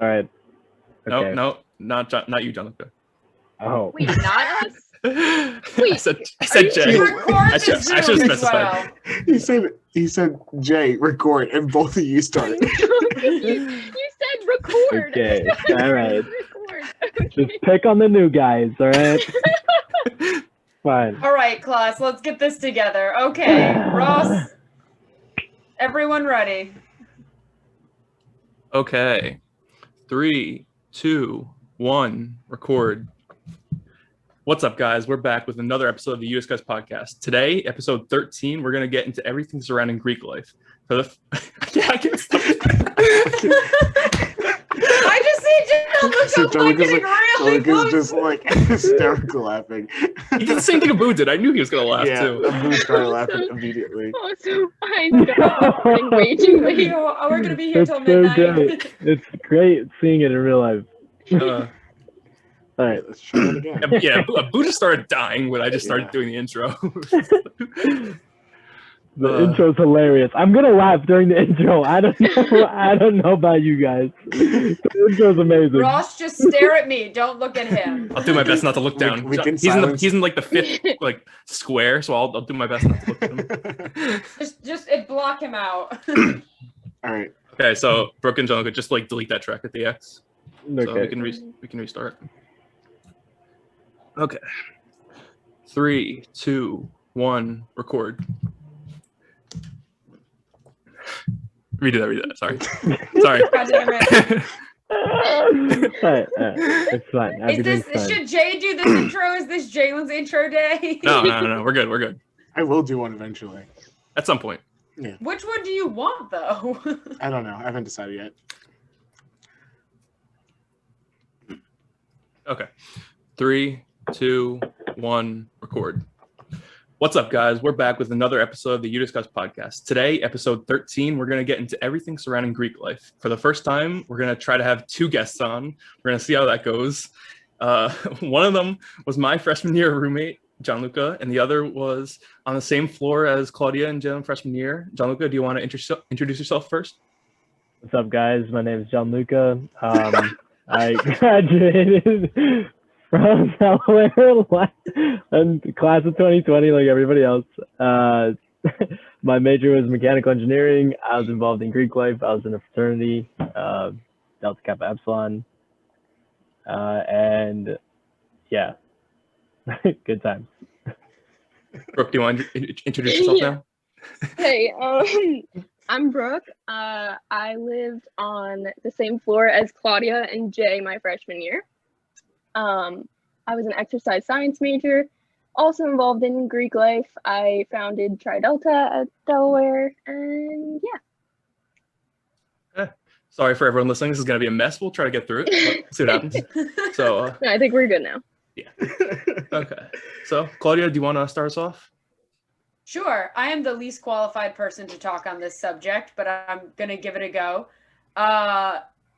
All right. Okay. No, not you, Jonathan. Oh. Wait, not us? I said Jay. I should have specified. He said Jay, record, and both of you started. you said record. Okay. All right. Record. Okay. Just pick on the new guys. All right. Fine. All right, class, let's get this together. Okay, Ross, everyone ready? Okay. 3, 2, 1, record. What's up, guys? We're back with another episode of the US Guys Podcast. Today, episode 13, we're going to get into everything surrounding Greek life. I can't stop. I just see Jill look getting really close. Just like hysterical laughing. He did the same thing Abu did. I knew he was going to laugh, too. Abu started laughing immediately. Oh, so fine. Starting way too late. We're going to be here till It's so midnight. great. It's great seeing it in real life. All right. Let's try it again. Yeah, Abu just started dying when I just started doing the intro. The intro's hilarious. I'm gonna laugh during the intro. I don't know about you guys. The intro's amazing. Ross, just stare at me. Don't look at him. I'll do my best not to look down. He's in like the fifth like square, so I'll do my best not to look at him. Just block him out. All right. Okay, so Brooke and John could just like delete that track at the X. Okay. So we can restart. Okay. 3, 2, 1, record. Redo that. Sorry. God damn it. It's fine. Should Jay do this intro? Is this Jalen's intro day? No. We're good. I will do one eventually. At some point. Yeah. Which one do you want, though? I don't know. I haven't decided yet. Okay. 3, 2, 1, record. What's up, guys? We're back with another episode of the US Guys Podcast. Today, episode 13, we're going to get into everything surrounding Greek life. For the first time, we're going to try to have 2 guests on. We're going to see how that goes. One of them was my freshman year roommate, Gianluca, and the other was on the same floor as Claudia and Jen freshman year. Gianluca, do you want to introduce yourself first? What's up, guys? My name is Gianluca. I graduated from Delaware in class of 2020, like everybody else. My major was mechanical engineering. I was involved in Greek life. I was in a fraternity, Delta Kappa Epsilon. And yeah, good times. Brooke, do you want to introduce yourself now? Hey, I'm Brooke. I lived on the same floor as Claudia and Jay my freshman year. I was an exercise science major, also involved in Greek life. I founded Tri Delta at Delaware, and yeah. Sorry for everyone listening. This is going to be a mess. We'll try to get through it. See what happens. So, I think we're good now. Yeah. Okay. So, Claudia, do you want to start us off? Sure. I am the least qualified person to talk on this subject, but I'm going to give it a go.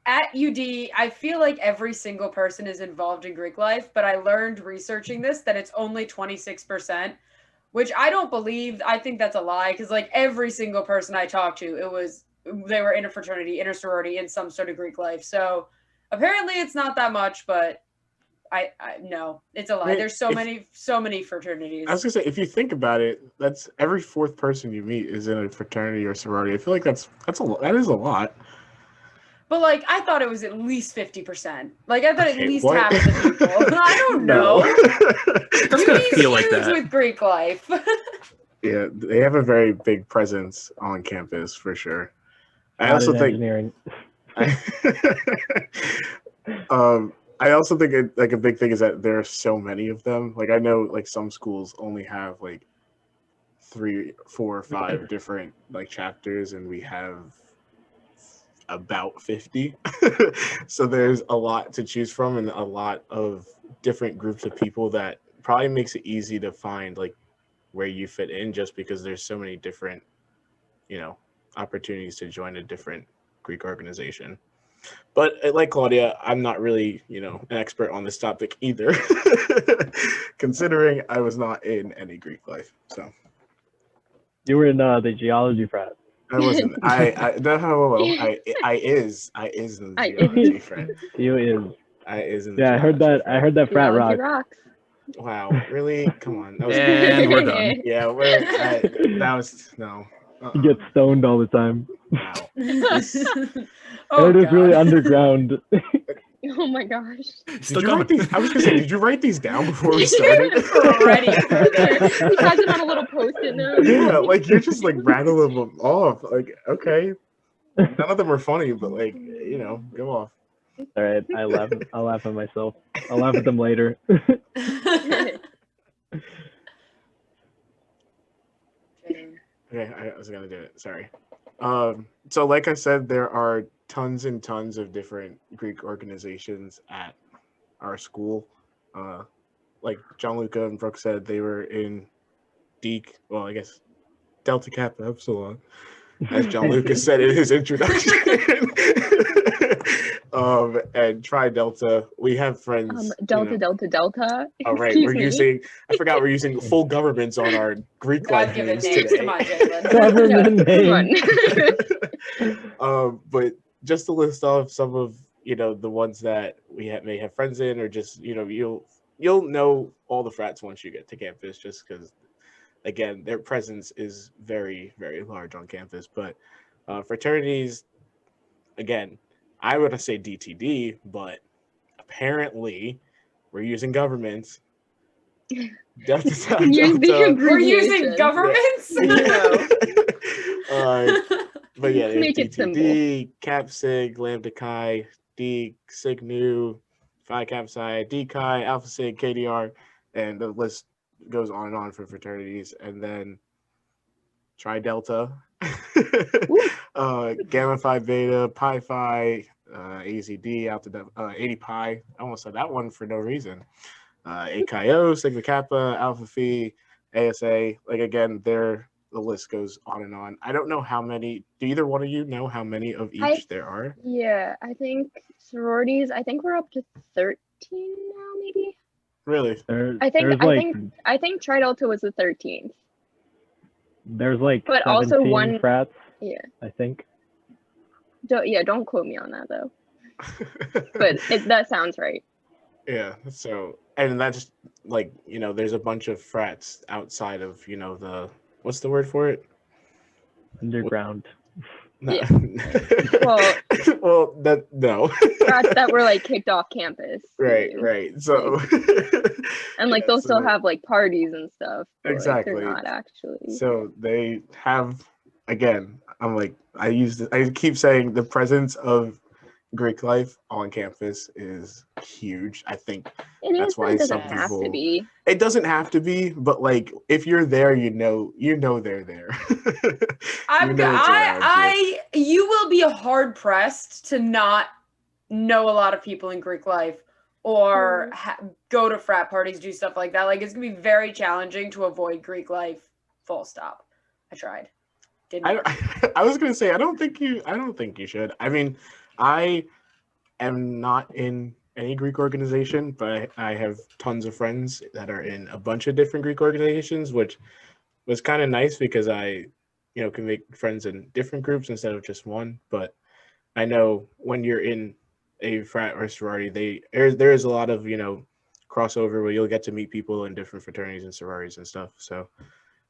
At UD, I feel like every single person is involved in Greek life, but I learned researching this that it's only 26%, which I don't believe. I think that's a lie, because like every single person I talked to, they were in a fraternity, in a sorority, in some sort of Greek life. So apparently it's not that much, but I no, it's a lie. I mean, there's so many fraternities. I was gonna say, if you think about it, that's every 4th person you meet is in a fraternity or sorority. I feel like that is a lot. But like, I thought it was at least 50%. Like, I thought at least half of the people. I don't know. It doesn't kind of feel like that. With Greek life. Yeah, they have a very big presence on campus for sure. I also think a big thing is that there are so many of them. Like, I know like some schools only have like 3, 4, or 5 different like chapters, and we have about 50. So there's a lot to choose from and a lot of different groups of people that probably makes it easy to find like where you fit in, just because there's so many different, opportunities to join a different Greek organization. But like Claudia, I'm not really, an expert on this topic either, considering I was not in any Greek life. So you were in the geology frat. I wasn't. I no, I is in the I geology frat. You is. I is in the Yeah, I heard geology that. frat. I heard that frat Geology rock. rocks. Wow, really? Come on. That was And we're done. yeah, that was no. You get stoned all the time. Wow. Oh, It is really God. underground. Oh my gosh. Still Did you write coming. these? I was gonna say, did you write these down before we started? Ready for this. He has it on a little post-it note. Yeah, like you're just like rattling them off. Like, okay, none of them are funny, but like, you know, go off. All right, I'll laugh at myself. I'll laugh at them later. Okay, I was gonna do it. Sorry. So like I said, there are tons and tons of different Greek organizations at our school. Like Gianluca and Brooke said, they were in Deke. Well, I guess Delta Kappa Epsilon, as Gianluca said in his introduction. And Tri Delta. We have friends. Delta, Delta, Delta. All right, Excuse we're me. using. I forgot we're using full governments on our Greek life God-given names names. today. Come on, Jalen. Government Come name. on. But just to list off some of the ones that we may have friends in, or just you'll know all the frats once you get to campus, just because again their presence is very, very large on campus. But fraternities, again, I would say DTD, but apparently we're using governments. Delta, Use the Delta. We're using abbreviation. governments? But yeah, there's Make it DTD, Cap Sig, Lambda Chi, D, Sig Nu, Phi Cap Psi, D Chi, Alpha Sig, KDR, and the list goes on and on for fraternities. And then Tri Delta, Gamma Phi Beta, Pi Phi, AZD, Alpha 80 Pi. I almost said that one for no reason. AKIO, Sigma Kappa, Alpha Phi, ASA. Like again, the list goes on and on. I don't know how many. Do either one of you know how many of each there are? Yeah, I think sororities. I think we're up to 13 now, maybe. Really? I think Tri Delta was the 13th. There's like But 17 also one- frats. Yeah. I think. Don't quote me on that though. But that sounds right. Yeah. So, and that's like there's a bunch of frats outside of the what's the word for it? Underground. No. Yeah. Well, no. Frats that were like kicked off campus. Right. So, and like yeah, they'll so- still have like parties and stuff. But, like, Exactly. they're not actually. So they have, again, I keep saying the presence of Greek life on campus is huge. I think that's why it doesn't some have to people- be. it doesn't have to be, but like if you're there, you know they're there. You will be hard pressed to not know a lot of people in Greek life or go to frat parties, do stuff like that. Like it's gonna be very challenging to avoid Greek life. Full stop. I tried. Didn't work. I was gonna say I don't think you should. I mean, I am not in any Greek organization, but I have tons of friends that are in a bunch of different Greek organizations, which was kind of nice because I, can make friends in different groups instead of just one. But I know when you're in a frat or sorority, there is a lot of crossover where you'll get to meet people in different fraternities and sororities and stuff. So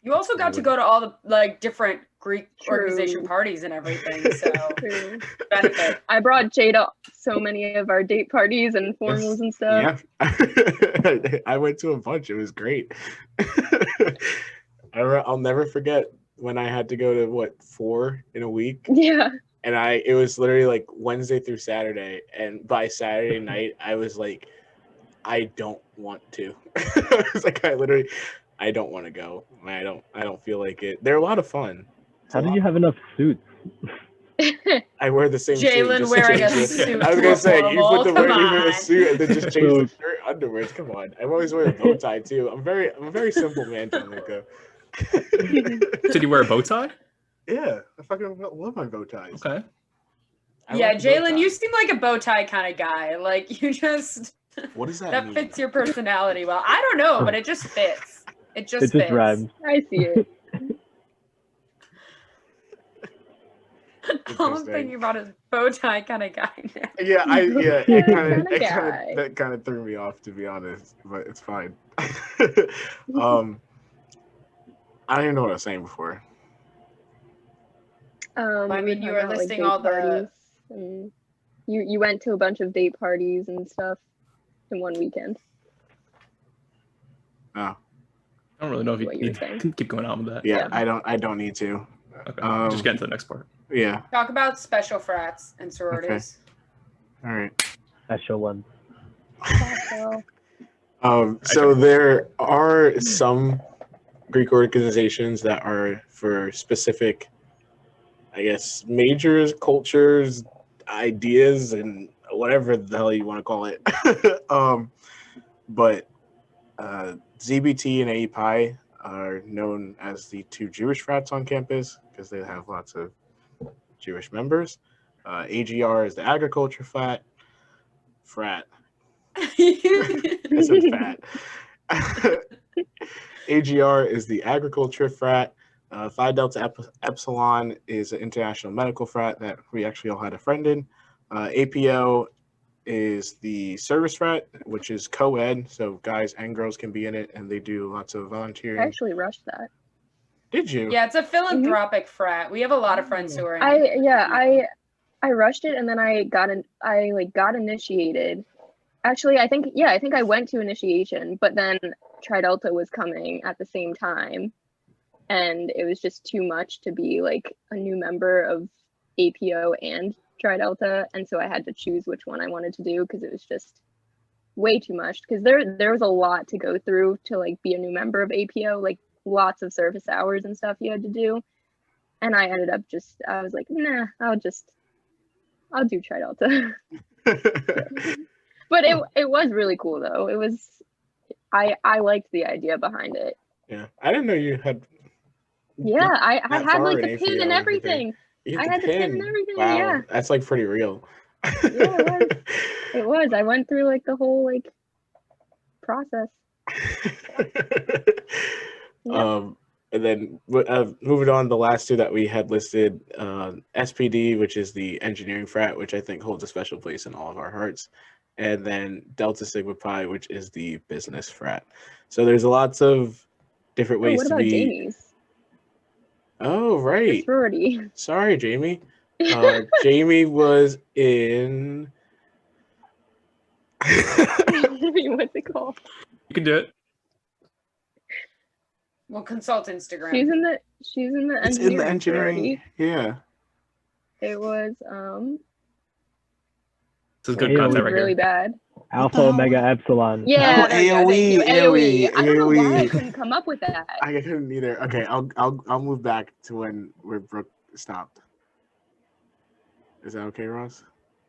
you also got to go to all the like different Greek True. organization parties and everything. So True. benefit. I brought Jay to so many of our date parties and formals and stuff. Yeah, I went to a bunch. It was great. I'll never forget when I had to go to 4 in a week, Yeah. and it was literally like Wednesday through Saturday, and by Saturday night I was like, I don't want to. I was like, I don't want to go. I don't feel like it. They're a lot of fun. How did you have enough suits? I wear the same suit. Jalen just wearing a change the- suit I was to gonna a say you formal, put come you wear a on. suit and then just change the shirt underwears. Come on, I'm always wearing a bow tie too. I'm a very simple man, Gianluca. Did you wear a bow tie? Yeah, I fucking love my bow ties. Okay. I Yeah, like the bow Jalen, tie. you seem like a bow tie kind of guy. Like you just What does that that mean? fits your personality well. I don't know, but it just fits. It just It just fits. rhymes. I see it. All I'm thinking about is bow tie kind of guy now. Yeah, Kinda guy. that kind of threw me off, to be honest, but it's fine. I don't even know what I was saying before. I mean, you talking were about, listing date all the- parties, and you went to a bunch of date parties and stuff in one weekend. Oh, I don't really know if you What you were need saying. to keep going on with that. yeah, I don't need to. Okay, just get into the next part. Yeah, Talk about special frats and sororities. all right. Special one. So there are some Greek organizations that are for specific, I guess, majors, cultures, ideas, and whatever the hell you want to call it. But ZBT and AEPI are known as the two Jewish frats on campus because they have lots of Jewish members. AGR is the agriculture frat. I said fat. AGR is the agriculture frat. Phi Delta Epsilon is an international medical frat that we actually all had a friend in. APO is the service frat, which is co-ed, so guys and girls can be in it, and they do lots of volunteering. I actually rushed that. Did you? Yeah, it's a philanthropic frat. We have a lot of friends who are in I rushed it, and then I got initiated. Actually, I think I went to initiation, but then Tri Delta was coming at the same time, and it was just too much to be like a new member of APO and Tri Delta, and so I had to choose which one I wanted to do because it was just way too much. Because there was a lot to go through to like be a new member of APO, like lots of service hours and stuff you had to do, and I ended up I was like, nah, I'll do Tri Delta. But it was really cool though. It was I liked the idea behind it. Yeah, I didn't know you had. Yeah, I that had far like in the APO pin and everything. You I had had the pin and everything. Wow, Yeah, that's like pretty real. yeah, it was. I went through like the whole like process. Yep. And then moving on, the last two that we had listed, SPD, which is the engineering frat, which I think holds a special place in all of our hearts, and then Delta Sigma Pi, which is the business frat. So there's lots of different ways What to about be. Jamie's? Oh, The right. sorority. Sorry, Jamie. Jamie was in. What's it called? You can do it. We'll consult Instagram. She's in the It's engineering. in the engineering. Sorority. Yeah. It was This is good It was content right really here. bad. Alpha hell? Omega Epsilon. Yeah, Oh, there you go, thank you. AOE. I don't know why I AOE. couldn't come up with that. I couldn't either. Okay, I'll move back to where Brooke stopped. Is that okay, Ross?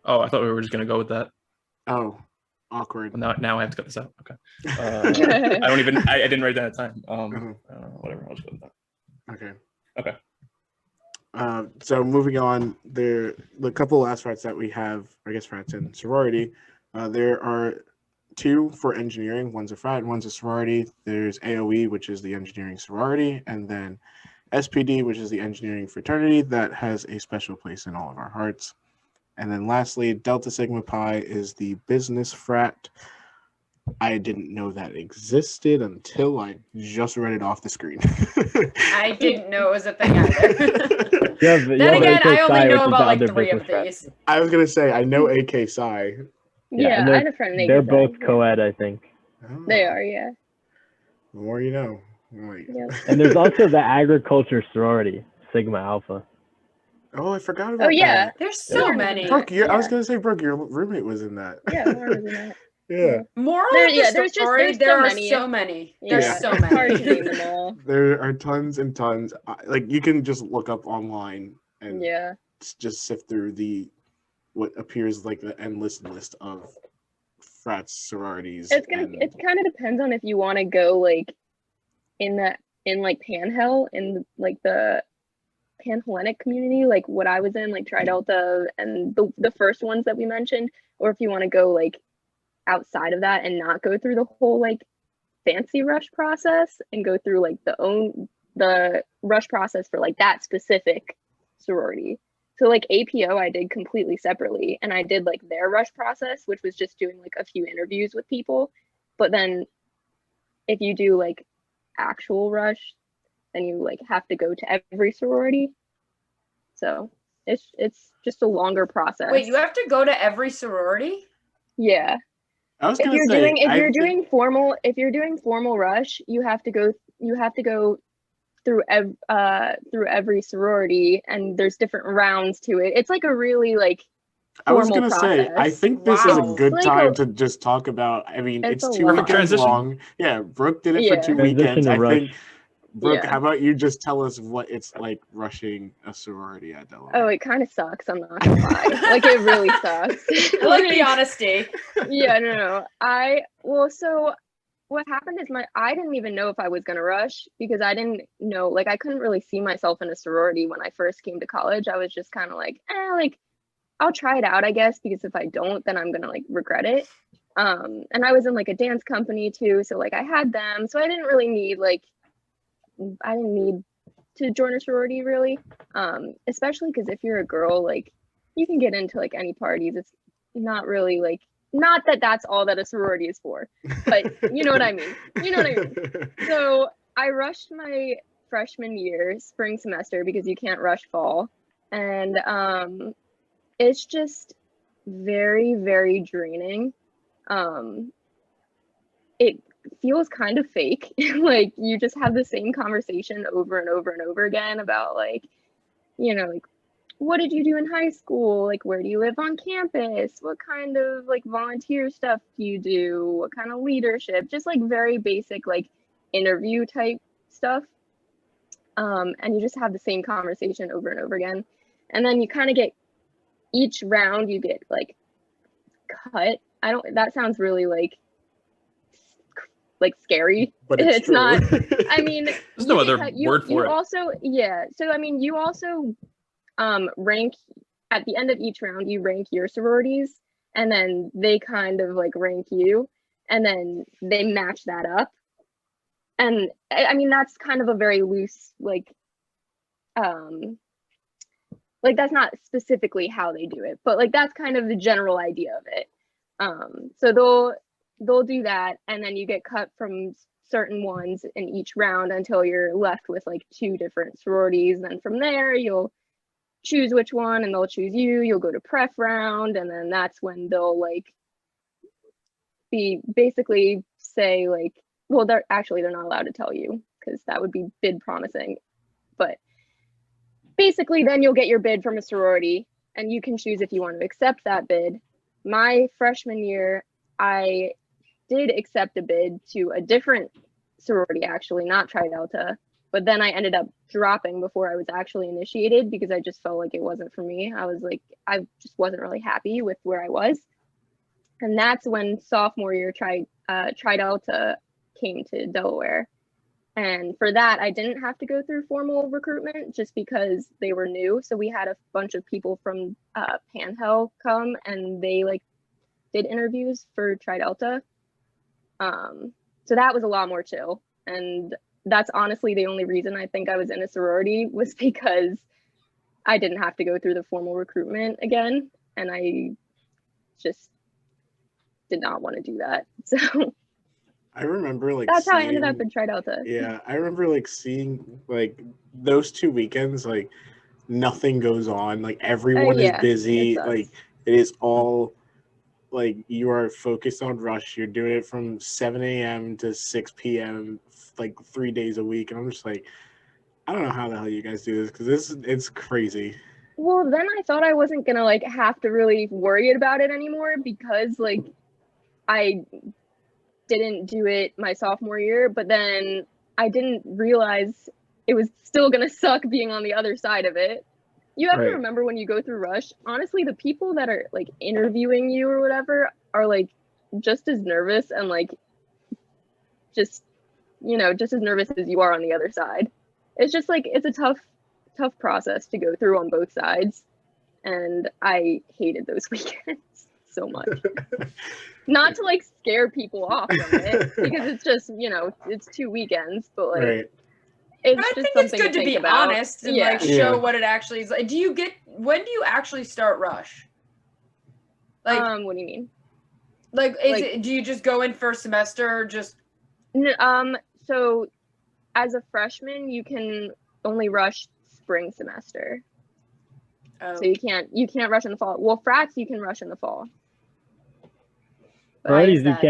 Oh, I thought we were just gonna go with that. Oh, awkward. Well, now I have to cut this out. Okay. I didn't write that at time. Whatever. I'll just go with that. Okay. Okay. So moving on, the couple last frats that we have, I guess frats and sorority, there are two for engineering. One's a frat, one's a sorority. There's AOE, which is the engineering sorority, and then SPD, which is the engineering fraternity that has a special place in all of our hearts. And then lastly, Delta Sigma Pi is the business frat. I didn't know that existed until I just read it off the screen. I didn't know it was a thing either. Then again, I only know about like 3 of these. I was gonna say I know AK Psi. Yeah, I had a friend named They're Zach, both yeah. co-ed, I think. Oh, They are, yeah. The more you know. Like, Yeah. And there's also the agriculture sorority, Sigma Alpha. oh, I forgot about Oh yeah. that. There's so Yeah. many. Brooke, I was Yeah. gonna say, Brooke, your roommate was in that. Yeah, Lauren was in that. Yeah. Moral There- of the yeah, there's story, there's there so are many. so many. Yeah. There's so It's hard to many. name them all. There are tons and tons. Like you can just look up online and Yeah. just sift through what appears like the endless list of frats, sororities. It kind of depends on if you want to go like in like Panhell, in like the Panhellenic community, like what I was in, like Tri Delta and the first ones that we mentioned, or if you want to go like outside of that and not go through the whole like fancy rush process and go through like the rush process for like that specific sorority. So like APO I did completely separately, and I did like their rush process, which was just doing like a few interviews with people. But then if you do like actual rush, then you like have to go to every sorority. So it's just a longer process. Wait, you have to go to every sorority? Yeah. I was If gonna you're say, doing I think- formal rush, you have to go through every sorority, and there's different rounds to it. It's like a really like I was formal gonna say, I process. think this is a Wow. good Like time a- to just talk about. I mean, It's it's a 2 lot. weekends Transition. long. Yeah, Brooke did it for Yeah. 2 Transition weekends. to I rush. think, Brooke, Yeah. how about you just tell us what it's like rushing a sorority at Delaware? Oh, it kind of sucks. I'm not gonna lie. Like it really sucks. I like the honesty. Yeah, no. So what happened is I didn't even know if I was gonna rush, because I didn't know, like I couldn't really see myself in a sorority when I first came to college. I was just kind of like, like I'll try it out, I guess, because if I don't, then I'm gonna like regret it. And I was in like a dance company too, so like I had them, so I didn't need to join a sorority really. Especially because if you're a girl, like you can get into like any parties. It's not really like, not that that's all that a sorority is for, but you know what I mean. So I rushed my freshman year, spring semester, because you can't rush fall. And it's just very, very draining. It feels kind of fake. Like you just have the same conversation over and over and over again about like, like, what did you do in high school? Like, where do you live on campus? What kind of like volunteer stuff do you do? What kind of leadership? Just like very basic, like interview type stuff. And you just have the same conversation over and over again. And then you kind of get, each round you get like cut. That sounds really like scary. But it's true. not, I mean, There's no other you word for it. also, yeah. So, I mean, you also rank at the end of each round, you rank your sororities, and then they kind of like rank you, and then they match that up. And I mean, that's kind of a very loose, like that's not specifically how they do it, but like that's kind of the general idea of it. So they'll do that, and then you get cut from certain ones in each round until you're left with like 2 different sororities. Then from there you'll choose which one, and they'll choose you. You'll go to pref round, and then that's when they'll like basically say like, well, they're not allowed to tell you, because that would be bid promising. But basically then you'll get your bid from a sorority, and you can choose if you want to accept that bid. My freshman year, I did accept a bid to a different sorority, actually, not Tri Delta, but then I ended up dropping before I was actually initiated, because I just felt like it wasn't for me. I just wasn't really happy with where I was. And that's when sophomore year Tri Delta came to Delaware. And for that, I didn't have to go through formal recruitment, just because they were new. So we had a bunch of people from Panhell come, and they like did interviews for Tri Delta. So that was a lot more chill. And that's honestly the only reason I think I was in a sorority, was because I didn't have to go through the formal recruitment again. And I just did not want to do that. So I remember like that's how I ended up in Tri Delta. Yeah, I remember like seeing like those 2 weekends, like nothing goes on, like everyone is busy, it sucks. like it is all like you are focused on rush. You're doing it from 7 a.m. to 6 p.m. like 3 days a week, and I'm just like, I don't know how the hell you guys do this, because it's crazy. Well, then I thought I wasn't gonna like have to really worry about it anymore, because like I didn't do it my sophomore year, but then I didn't realize it was still gonna suck being on the other side of it. You have to remember, when you go through rush, honestly, the people that are like interviewing you or whatever are like just as nervous, and like just as nervous as you are on the other side. It's just like, it's a tough process to go through on both sides, and I hated those weekends so much. Not to like scare people off from it, because it's just, it's 2 weekends, but like it's but I just think it's something good to be about. honest and like show what it actually is like. Do you get when do you actually start rush? Like, what do you mean? like, do you just go in first semester or just? So as a freshman, you can only rush spring semester. Oh. So you can't rush in the fall. Well, frats you can rush in the fall. Why is Sororities, that?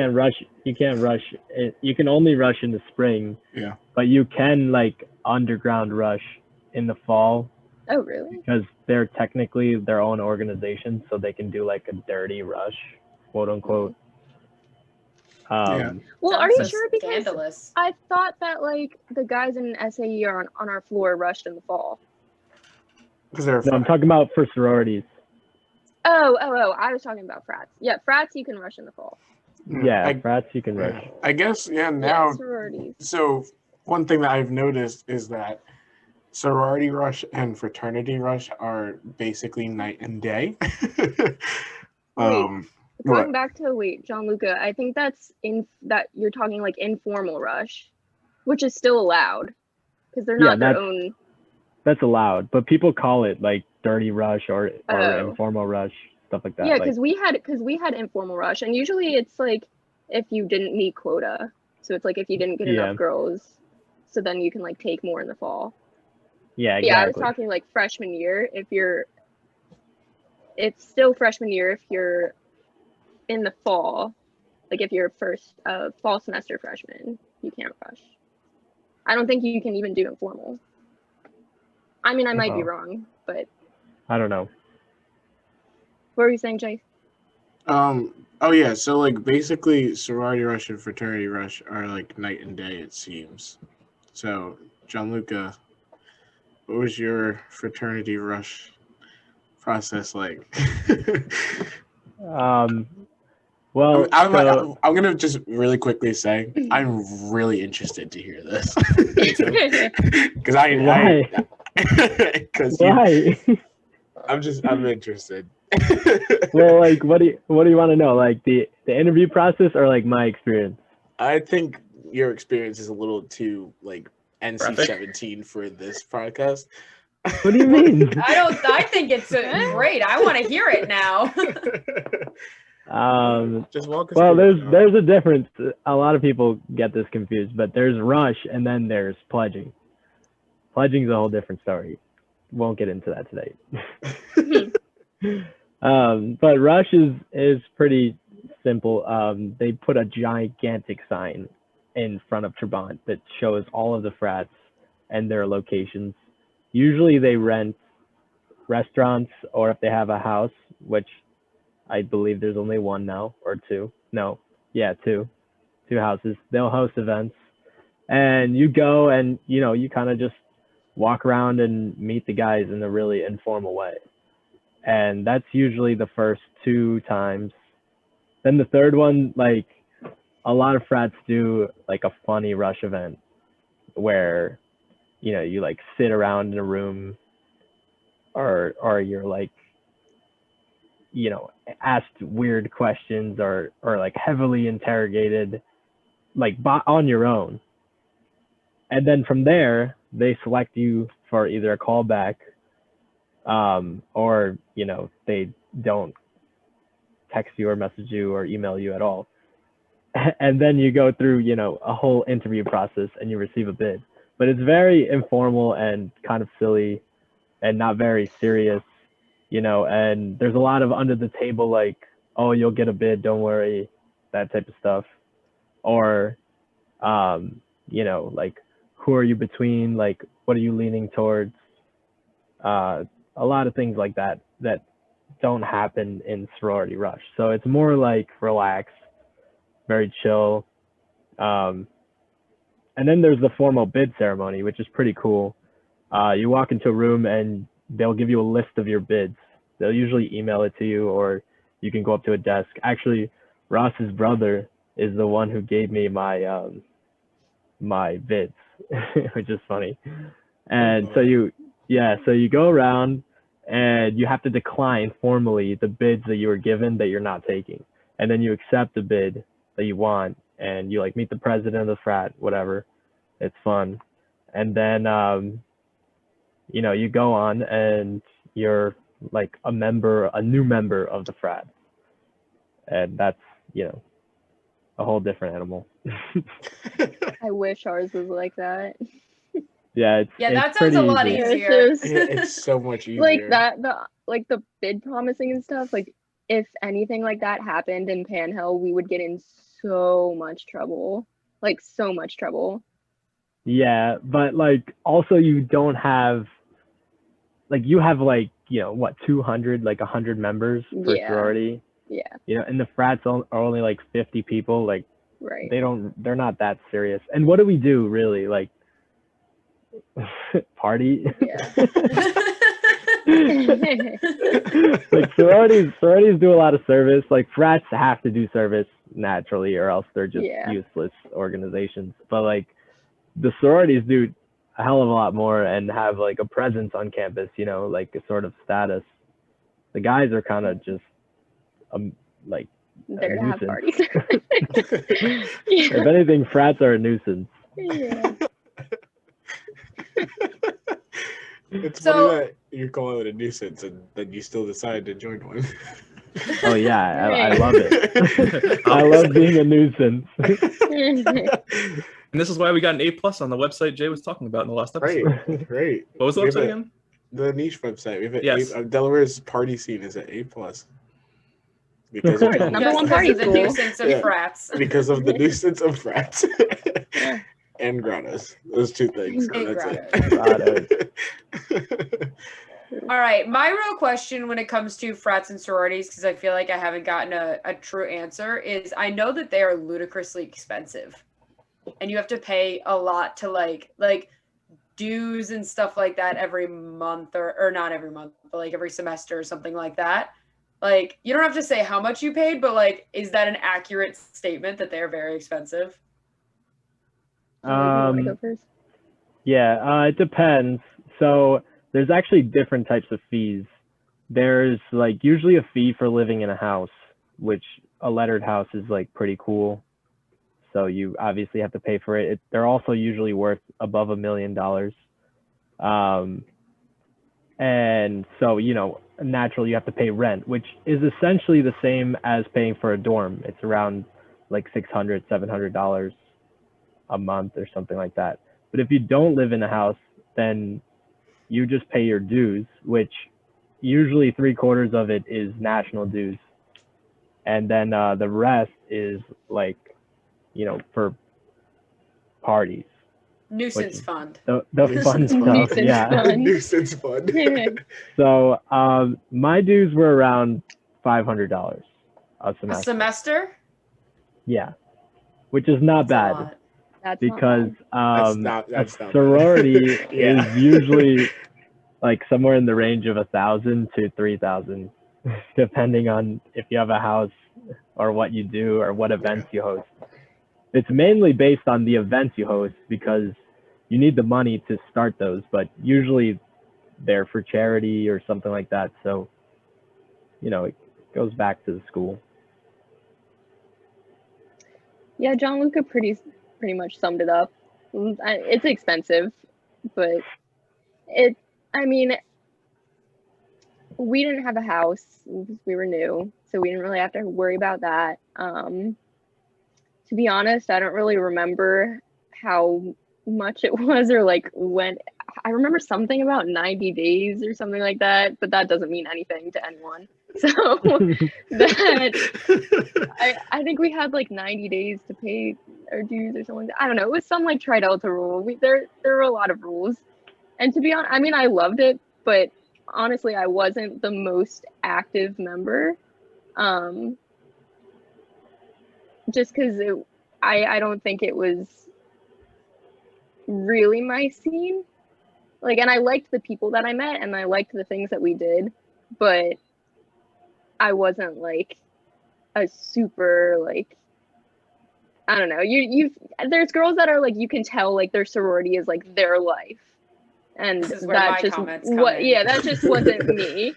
you can't rush. You can only rush in the spring. Yeah. But you can like underground rush in the fall Oh, really? because they're technically their own organization, so they can do like a dirty rush, quote unquote. Yeah. Well, are you Sounds so sure? Because scandalous. I thought that like the guys in SAE are on our floor rushed in the fall. Because they're No, I'm talking about for sororities. Oh, I was talking about frats. Yeah, frats you can rush in the fall. Yeah, frats you can rush. I guess now. Yeah, sororities. So one thing that I've noticed is that sorority rush and fraternity rush are basically night and day. Going what? back to Gianluca, I think that you're talking like informal rush, which is still allowed because they're not their own. That's allowed, but people call it like dirty rush or Oh. informal rush, stuff like that. Yeah, because we had informal rush, and usually it's like if you didn't meet quota, so it's like if you didn't get enough girls, so then you can like take more in the fall. Yeah, exactly. Yeah, I was talking like freshman year. It's still freshman year if you're in the fall, like if you're first fall semester freshman, you can't rush. I don't think you can even do informal. I mean, I might be wrong, but I don't know. What were you saying, Jay? Oh yeah, so like basically sorority rush and fraternity rush are like night and day, it seems. So Gianluca, what was your fraternity rush process like? Well, I'm gonna just really quickly say I'm really interested to hear this because I'm interested. Well, like, what do you want to know? Like the interview process or like my experience? I think your experience is a little too like NC-17 for this podcast. What do you mean? I think it's great. I want to hear it now. Just walk us well, through there's a difference. A lot of people get this confused, but there's rush and then there's pledging. Pledging is a whole different story. Won't get into that today. But rush is pretty simple. They put a gigantic sign in front of Trabant that shows all of the frats and their locations. Usually they rent restaurants, or if they have a house, which I believe there's only one now, or two. No, yeah, two houses. They'll host events, and you go and you kind of just walk around and meet the guys in a really informal way. And that's usually the first 2 times. Then the third one, like a lot of frats do like a funny rush event where you like sit around in a room or you're like asked weird questions or like heavily interrogated like on your own. And then from there they select you for either a callback or they don't text you or message you or email you at all. And then you go through a whole interview process and you receive a bid. But it's very informal and kind of silly and not very serious, and there's a lot of under the table, like, oh, you'll get a bid, don't worry, that type of stuff. Or, like, who are you between? Like, what are you leaning towards? A lot of things like that don't happen in sorority rush. So it's more like relaxed, very chill. And then there's the formal bid ceremony, which is pretty cool. You walk into a room and they'll give you a list of your bids. They'll usually email it to you, or you can go up to a desk. Actually, Ross's brother is the one who gave me my my bids, which is funny. And so you go around and you have to decline formally the bids that you were given that you're not taking. And then you accept the bid that you want, and you like meet the president of the frat, whatever. It's fun. And then you go on and you're like a new member of the frat, and that's a whole different animal. I wish ours was like that. Yeah, Yeah, it's that sounds pretty a lot easy. easier. It's just It's so much easier. like that, the bid promising and stuff. Like if anything like that happened in Panhill, we would get in so much trouble. Like so much trouble. Yeah, but like also you don't have like you have like what 200 like 100 members per Yeah. sorority. Yeah, And the frats are only like 50 people. Like right. they're not that serious. And what do we do really? Like party? Yeah. Like sororities do a lot of service. Like frats have to do service naturally, or else they're just Yeah. useless organizations. But like the sororities do a hell of a lot more and have like a presence on campus, like a sort of status. The guys are kind of just like There to have nuisance. parties. If anything, frats are a nuisance. Yeah. It's So- funny that you're calling it a nuisance and then you still decide to join one. Oh yeah, I Right. love it. I love being a nuisance. And this is why we got an A+ on the website Jay was talking about in the last episode. Great. What was the We have website a- again? The niche website. We have Yes. Delaware's party scene is at A+. Because of Number Number one Just party because of the school. nuisance of Yeah. frats. because of the nuisance of frats Yeah. and grottos. Those two things. And That's grottos. it. All right, my real question when it comes to frats and sororities, because I feel like I haven't gotten a true answer, is I know that they are ludicrously expensive, and you have to pay a lot to like dues and stuff like that every month, or not every month, but like every semester or something like that. Like you don't have to say how much you paid, but like, is that an accurate statement that they're very expensive? Wanna go first? Yeah, it depends. So there's actually different types of fees. There's like usually a fee for living in a house, which a lettered house is like pretty cool. So you obviously have to pay for it. They're also usually worth above $1 million. And so, naturally you have to pay rent, which is essentially the same as paying for a dorm. It's around like $600, $700 a month or something like that. But if you don't live in a house, then you just pay your dues, which usually 3/4 of it is national dues. And then the rest is like, for parties. Nuisance Which- fund. The fun stuff, Nuisance yeah. fund. Nuisance fund. So my dues were around $500 a semester. A semester? Yeah, which is not That's a bad lot. That's because That's not a bad. sorority Yeah. is usually like somewhere in the range of 1,000 to 3,000, depending on if you have a house or what you do or what events you host. It's mainly based on the events you host because you need the money to start those, but usually they're for charity or something like that. So, it goes back to the school. Yeah, John Luca pretty much summed it up. It's expensive, but we didn't have a house because we were new, so we didn't really have to worry about that. To be honest, I don't really remember how much it was or like when. I remember something about 90 days or something like that, but that doesn't mean anything to anyone. So I think we had like 90 days to pay our dues or something. I don't know. It was some like Tri-Delta rule. There were a lot of rules, and to be honest, I loved it, but honestly, I wasn't the most active member. Just because I don't think it was really my scene. Like, and I liked the people that I met and I liked the things that we did, but I wasn't like a super like, I don't know. There's girls that are like, you can tell like their sorority is like their life, and This is where that my just comments come in. yeah, that just wasn't me.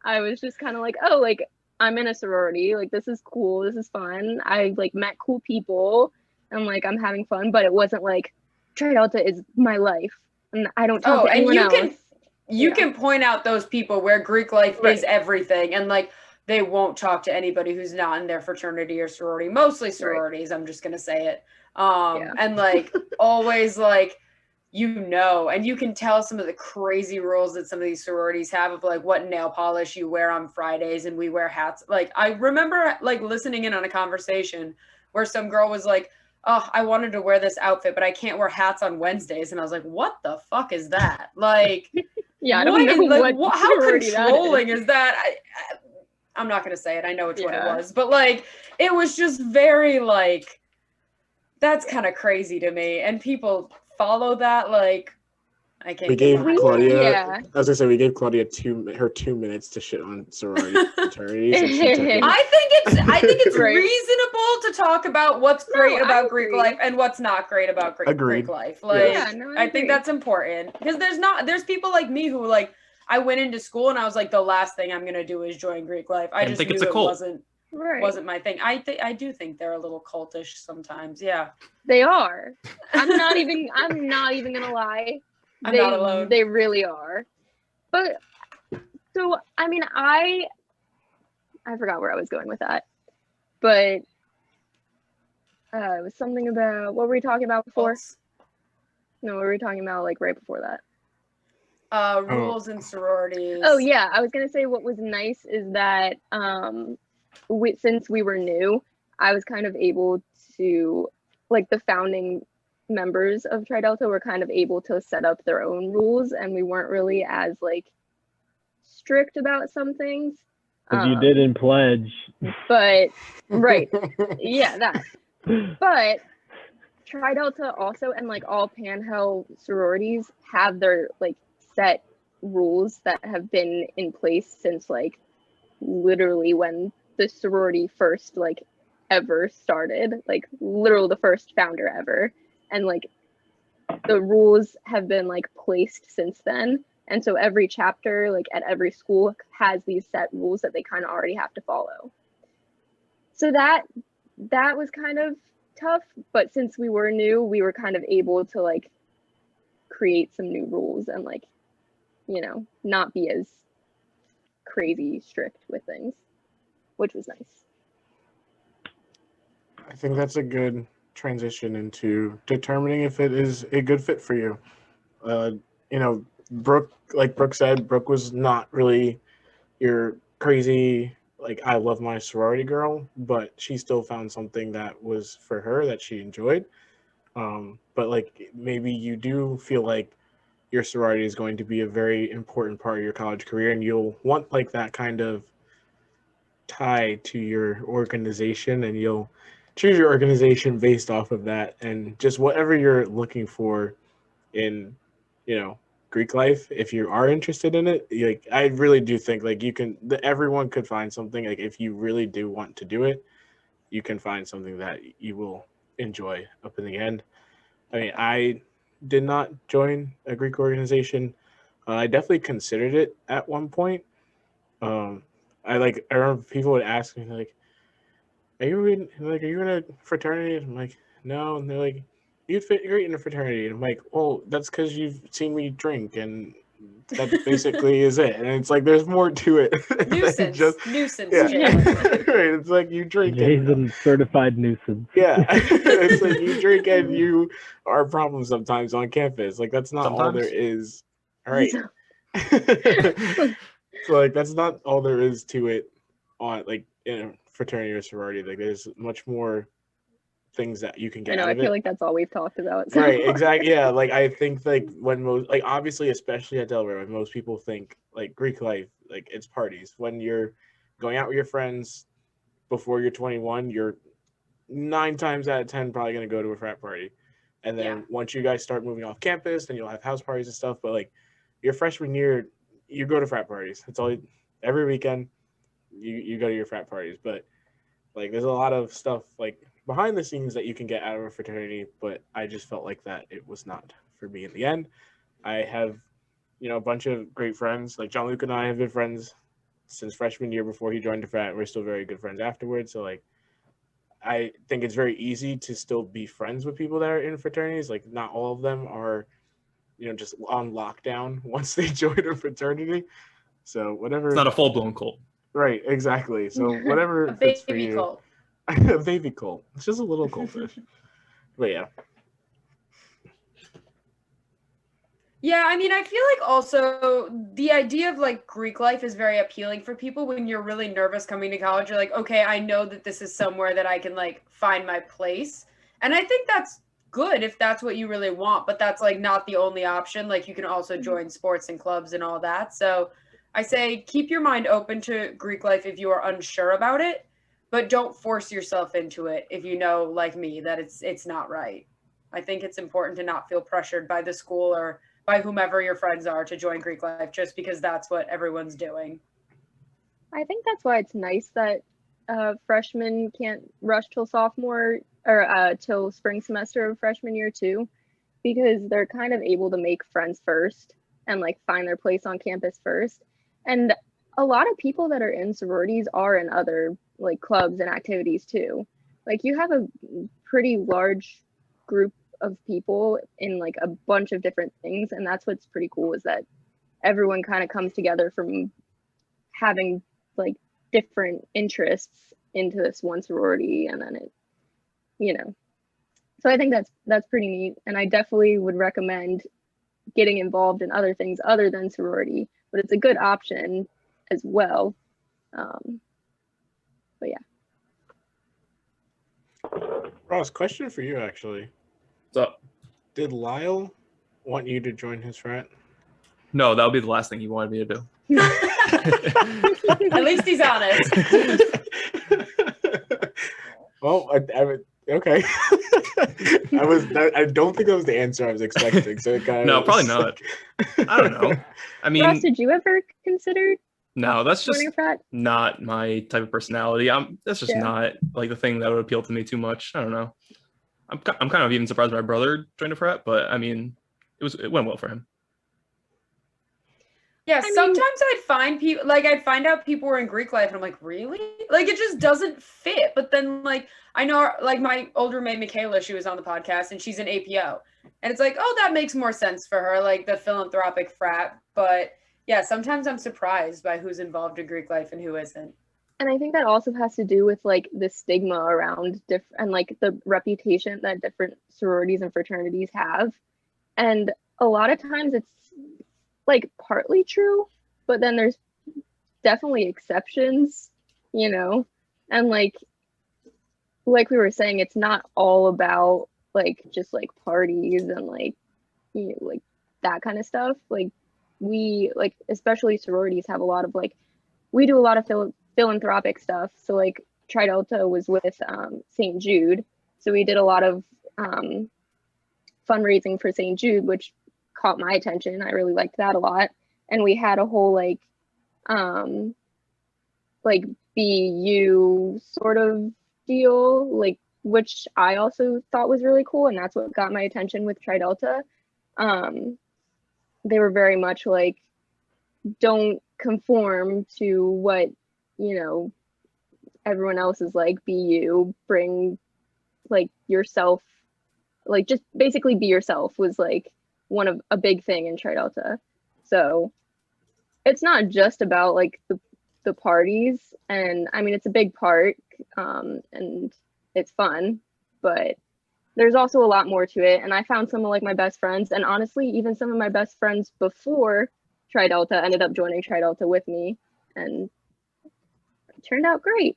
I was just kind of like, oh, like I'm in a sorority, like this is cool, this is fun. I like met cool people and like I'm having fun, but it wasn't like Tri-Delta is my life and I don't talk to anyone else. you Yeah. can point out those people where Greek life Right. is everything, and like they won't talk to anybody who's not in their fraternity or sorority, mostly sororities. I'm just gonna say it. Yeah. And like always like, and you can tell some of the crazy rules that some of these sororities have of like what nail polish you wear on Fridays, and we wear hats. Like I remember like listening in on a conversation where some girl was like, oh, I wanted to wear this outfit, but I can't wear hats on Wednesdays. And I was like, what the fuck is that? Like, Yeah, I don't know what how sorority that controlling is that? I'm not going to say it. I know it's what it Yeah. was, but like, it was just very like, that's kind of crazy to me. And people follow that. Like, I can't We get gave behind that. Claudia. Yeah. I was gonna say we gave Claudia 2 minutes to shit on sorority fraternities, and she took it. I think it's Right. reasonable to talk about what's great No, I about Greek agree. life and what's not great about Greek Agreed. life. Like, Yeah, no, I I think agree. that's important because there's people like me who like, I went into school and I was like, the last thing I'm gonna do is join Greek life. I And just think knew it's a it cult. Right. wasn't my thing. I do think they're a little cultish sometimes. Yeah, They are. I'm not even gonna lie. I'm not alone. They really are. But so I mean I forgot where I was going with that. But it was something about what were we talking about before? Cults. No, what were we talking about like right before that? Rules and sororities. Oh yeah, I was gonna say what was nice is that since we were new, I was kind of able to, like, the founding members of Tri Delta were kind of able to set up their own rules, and we weren't really as like strict about some things. As you did in pledge. But right, yeah, that. But Tri Delta also, and like all Pan-Hell sororities, have their like set rules that have been in place since like literally when the sorority first like ever started, like literally the first founder ever, and like the rules have been like placed since then. And so every chapter, like at every school, has these set rules that they kind of already have to follow. So that was kind of tough, but since we were new, we were kind of able to like create some new rules and like, you know, not be as crazy strict with things, which was nice. I think that's a good transition into determining if it is a good fit for you. You know, Brooke, like Brooke said, Brooke was not really your crazy, like, I love my sorority girl, but she still found something that was for her that she enjoyed. But like maybe you do feel like your sorority is going to be a very important part of your college career, and you'll want like that kind of tie to your organization, and you'll choose your organization based off of that, and just whatever you're looking for in, you know, Greek life. If you are interested in it, like I really do think like you can, everyone could find something. Like if you really do want to do it, you can find something that you will enjoy up in the end. I mean, I did not join a Greek organization. I definitely considered it at one point. I remember people would ask me like, are you in a fraternity? And I'm like, no. And they're like, you'd fit great in a fraternity. And I'm like, well, that's because you've seen me drink, and that basically is it. And it's like there's more to it than just Nuisance. yeah. Jay. Right. It's like you drink. Jay's a certified nuisance. Yeah, it's like you drink and you are a problem sometimes on campus. Like that's not all there is. All right. So like that's not all there is to it on like in a fraternity or sorority. Like there's much more things that you can get I know, out I of feel it. like that's all we've talked about. So Right, far. exactly. Yeah, like I think like when most, like obviously especially at Delaware, when most people think like Greek life, like it's parties. When you're going out with your friends before you're 21, you're 9 times out of 10 probably going to go to a frat party. And then once you guys start moving off campus, then you'll have house parties and stuff. But like your freshman year, you go to frat parties. That's all. Every weekend, you go to your frat parties. But like there's a lot of stuff like behind the scenes that you can get out of a fraternity. But I just felt like that it was not for me in the end. I have, you know, a bunch of great friends. Like John Luke and I have been friends since freshman year before he joined the frat. We're still very good friends afterwards. So like I think it's very easy to still be friends with people that are in fraternities. Like not all of them are, just on lockdown once they join a fraternity. So whatever. It's not a full-blown cult. Right, exactly. So whatever A fits for baby you. cult. A baby cult. It's just a little cultish. But yeah. Yeah, I mean, I feel like also the idea of like Greek life is very appealing for people when you're really nervous coming to college. You're like, okay, I know that this is somewhere that I can like find my place. And I think that's good if that's what you really want, but that's like not the only option. Like you can also join sports and clubs and all that. So I say keep your mind open to Greek life if you are unsure about it, but don't force yourself into it if you know, like me, that it's not right. I think it's important to not feel pressured by the school or by whomever your friends are to join Greek life just because that's what everyone's doing. I think that's why it's nice that freshmen can't rush till sophomore or till spring semester of freshman year too, because they're kind of able to make friends first and like find their place on campus first. And a lot of people that are in sororities are in other like clubs and activities too. Like you have a pretty large group of people in like a bunch of different things, and that's what's pretty cool is that everyone kind of comes together from having like different interests into this one sorority, and then it. So I think that's pretty neat, and I definitely would recommend getting involved in other things other than sorority, but it's a good option as well. But yeah. Ross, question for you actually. What's up? Did Lyle want you to join his frat? No, that would be the last thing he wanted me to do. At least he's honest. Well, okay. I don't think that was the answer I was expecting. So it kind of No, probably not. I don't know. I mean, Ross, did you ever consider no, that's just joining a frat? not my type of personality. That's just Yeah. not like the thing that would appeal to me too much. I don't know. I'm kind of even surprised my brother joined a frat, but I mean, it went well for him. Yeah, I mean- sometimes I'd find out people were in Greek life and I'm like, really? Like it just doesn't fit. But then like I know like my older roommate Michaela, she was on the podcast and she's an APO. And it's like, oh, that makes more sense for her, like the philanthropic frat. But yeah, sometimes I'm surprised by who's involved in Greek life and who isn't. And I think that also has to do with like the stigma around and like the reputation that different sororities and fraternities have. And a lot of times it's like partly true, but then there's definitely exceptions, and like we were saying, it's not all about like just like parties and like like that kind of stuff. Like we like especially sororities have a lot of like we do a lot of philanthropic stuff. So like Tri Delta was with St. Jude, so we did a lot of fundraising for St. Jude, which caught my attention. I really liked that a lot. And we had a whole like BU sort of deal, like which I also thought was really cool, and that's what got my attention with Tri Delta. They were very much like, don't conform to what everyone else is like. Be you, bring like yourself, like just basically be yourself was like a big thing in Tri Delta. So it's not just about like the parties, and I mean it's a big part, and it's fun, but there's also a lot more to it. And I found some of like my best friends, and honestly even some of my best friends before Tri Delta ended up joining Tri Delta with me, and it turned out great.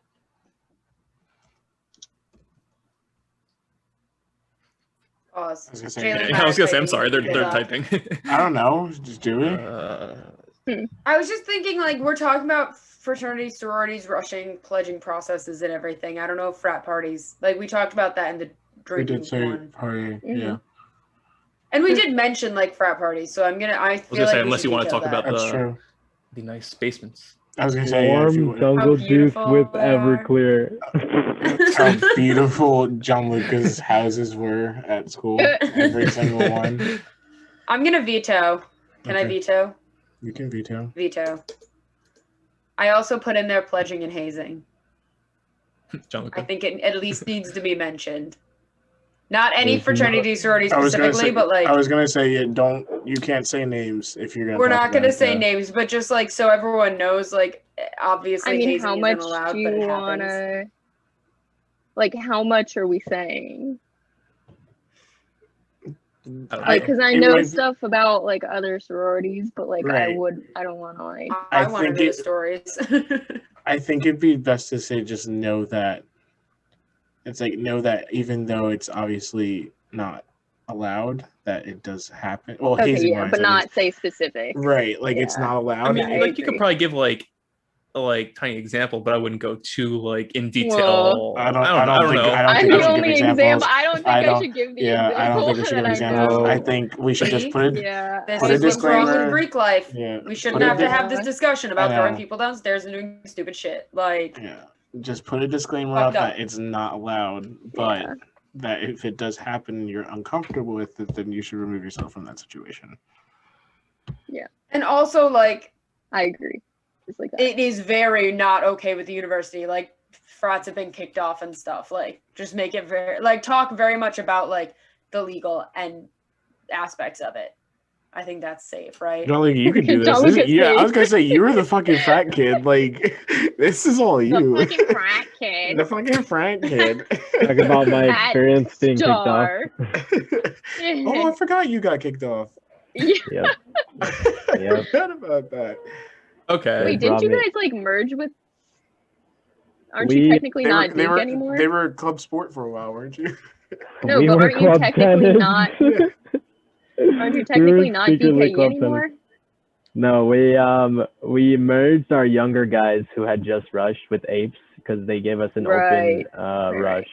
Pause. I was gonna say- Jalen I was gonna say, I'm typing. sorry, they're Yeah. typing. I don't know. Just do we? I was just thinking, like, we're talking about fraternities, sororities, rushing, pledging processes and everything. I don't know if frat parties, like, we talked about that in the We drinking did say one. party. Mhm. Yeah, And we did mention, like, frat parties, so I feel I was like gonna say, we unless should you want to detail talk about that. that's true. the nice basements. I was gonna say, yeah, if you Warm would. jungle How juice beautiful with they are. Everclear. How beautiful Gianluca's houses were at school. Every single one. I'm going to veto. Can I Okay. veto? You can veto. Veto. I also put in there pledging and hazing. John I Luca. think it at least needs to be mentioned. Not any fraternity sorority I was gonna specifically, say, but like I was gonna say, you can't say names if you're gonna. we're talk not gonna about it, say yeah. names, but just like so everyone knows, like obviously I mean, hazing how isn't much allowed, do but you it happens. wanna? Like, how much are we saying? Like, because I it know might- stuff about like other sororities, but like Right. I don't want to like. I want to think know the it- stories. I think it'd be best to say just know that it's like know that even though it's obviously not allowed, that it does happen. Well, Okay, hazing yeah, wise, but at not least. say specifics. Right. Like it's Yeah. not allowed. I mean, I like you could agree. probably give like a tiny example, but I wouldn't go too like in detail. Well, I don't know. think I'm we the should give only examples. example. I don't think I don't- should give the Yeah, example I don't think we should that give I examples. know. I think we should just See? put it. Yeah, This Put a is what's wrong with disclaimer. Greek life. Yeah. We shouldn't have to have this discussion about I throwing know. people downstairs and doing stupid shit. Like, Yeah. Just put a disclaimer Fucked out up. that it's not allowed, but Yeah. that if it does happen and you're uncomfortable with it, then you should remove yourself from that situation. and also like I agree. Just like that. it is very not okay with the university. Like frats have been kicked off and stuff. Like just make it very like talk very much about like the legal and aspects of it. I think that's safe, right? Don't think you can do this. Don't This- look at yeah, I me. was gonna say you were the fucking frat kid. Like this is all you. The fucking frat kid. The fucking frat kid. Talk about my Fat experience being kicked off. star. Oh, I forgot you got kicked off. Yeah. Yep. I Yep. forgot about that. Okay. Wait, didn't you Robbie. guys like merge with? Aren't We- you technically They not were, Duke anymore? they were club sport for a while, weren't you? No, We but were aren't you club technically tennis. not? Aren't you We technically were not secretly DKE club tennis. anymore? No, we merged our younger guys who had just rushed with apes because they gave us an Right. open Right. rush.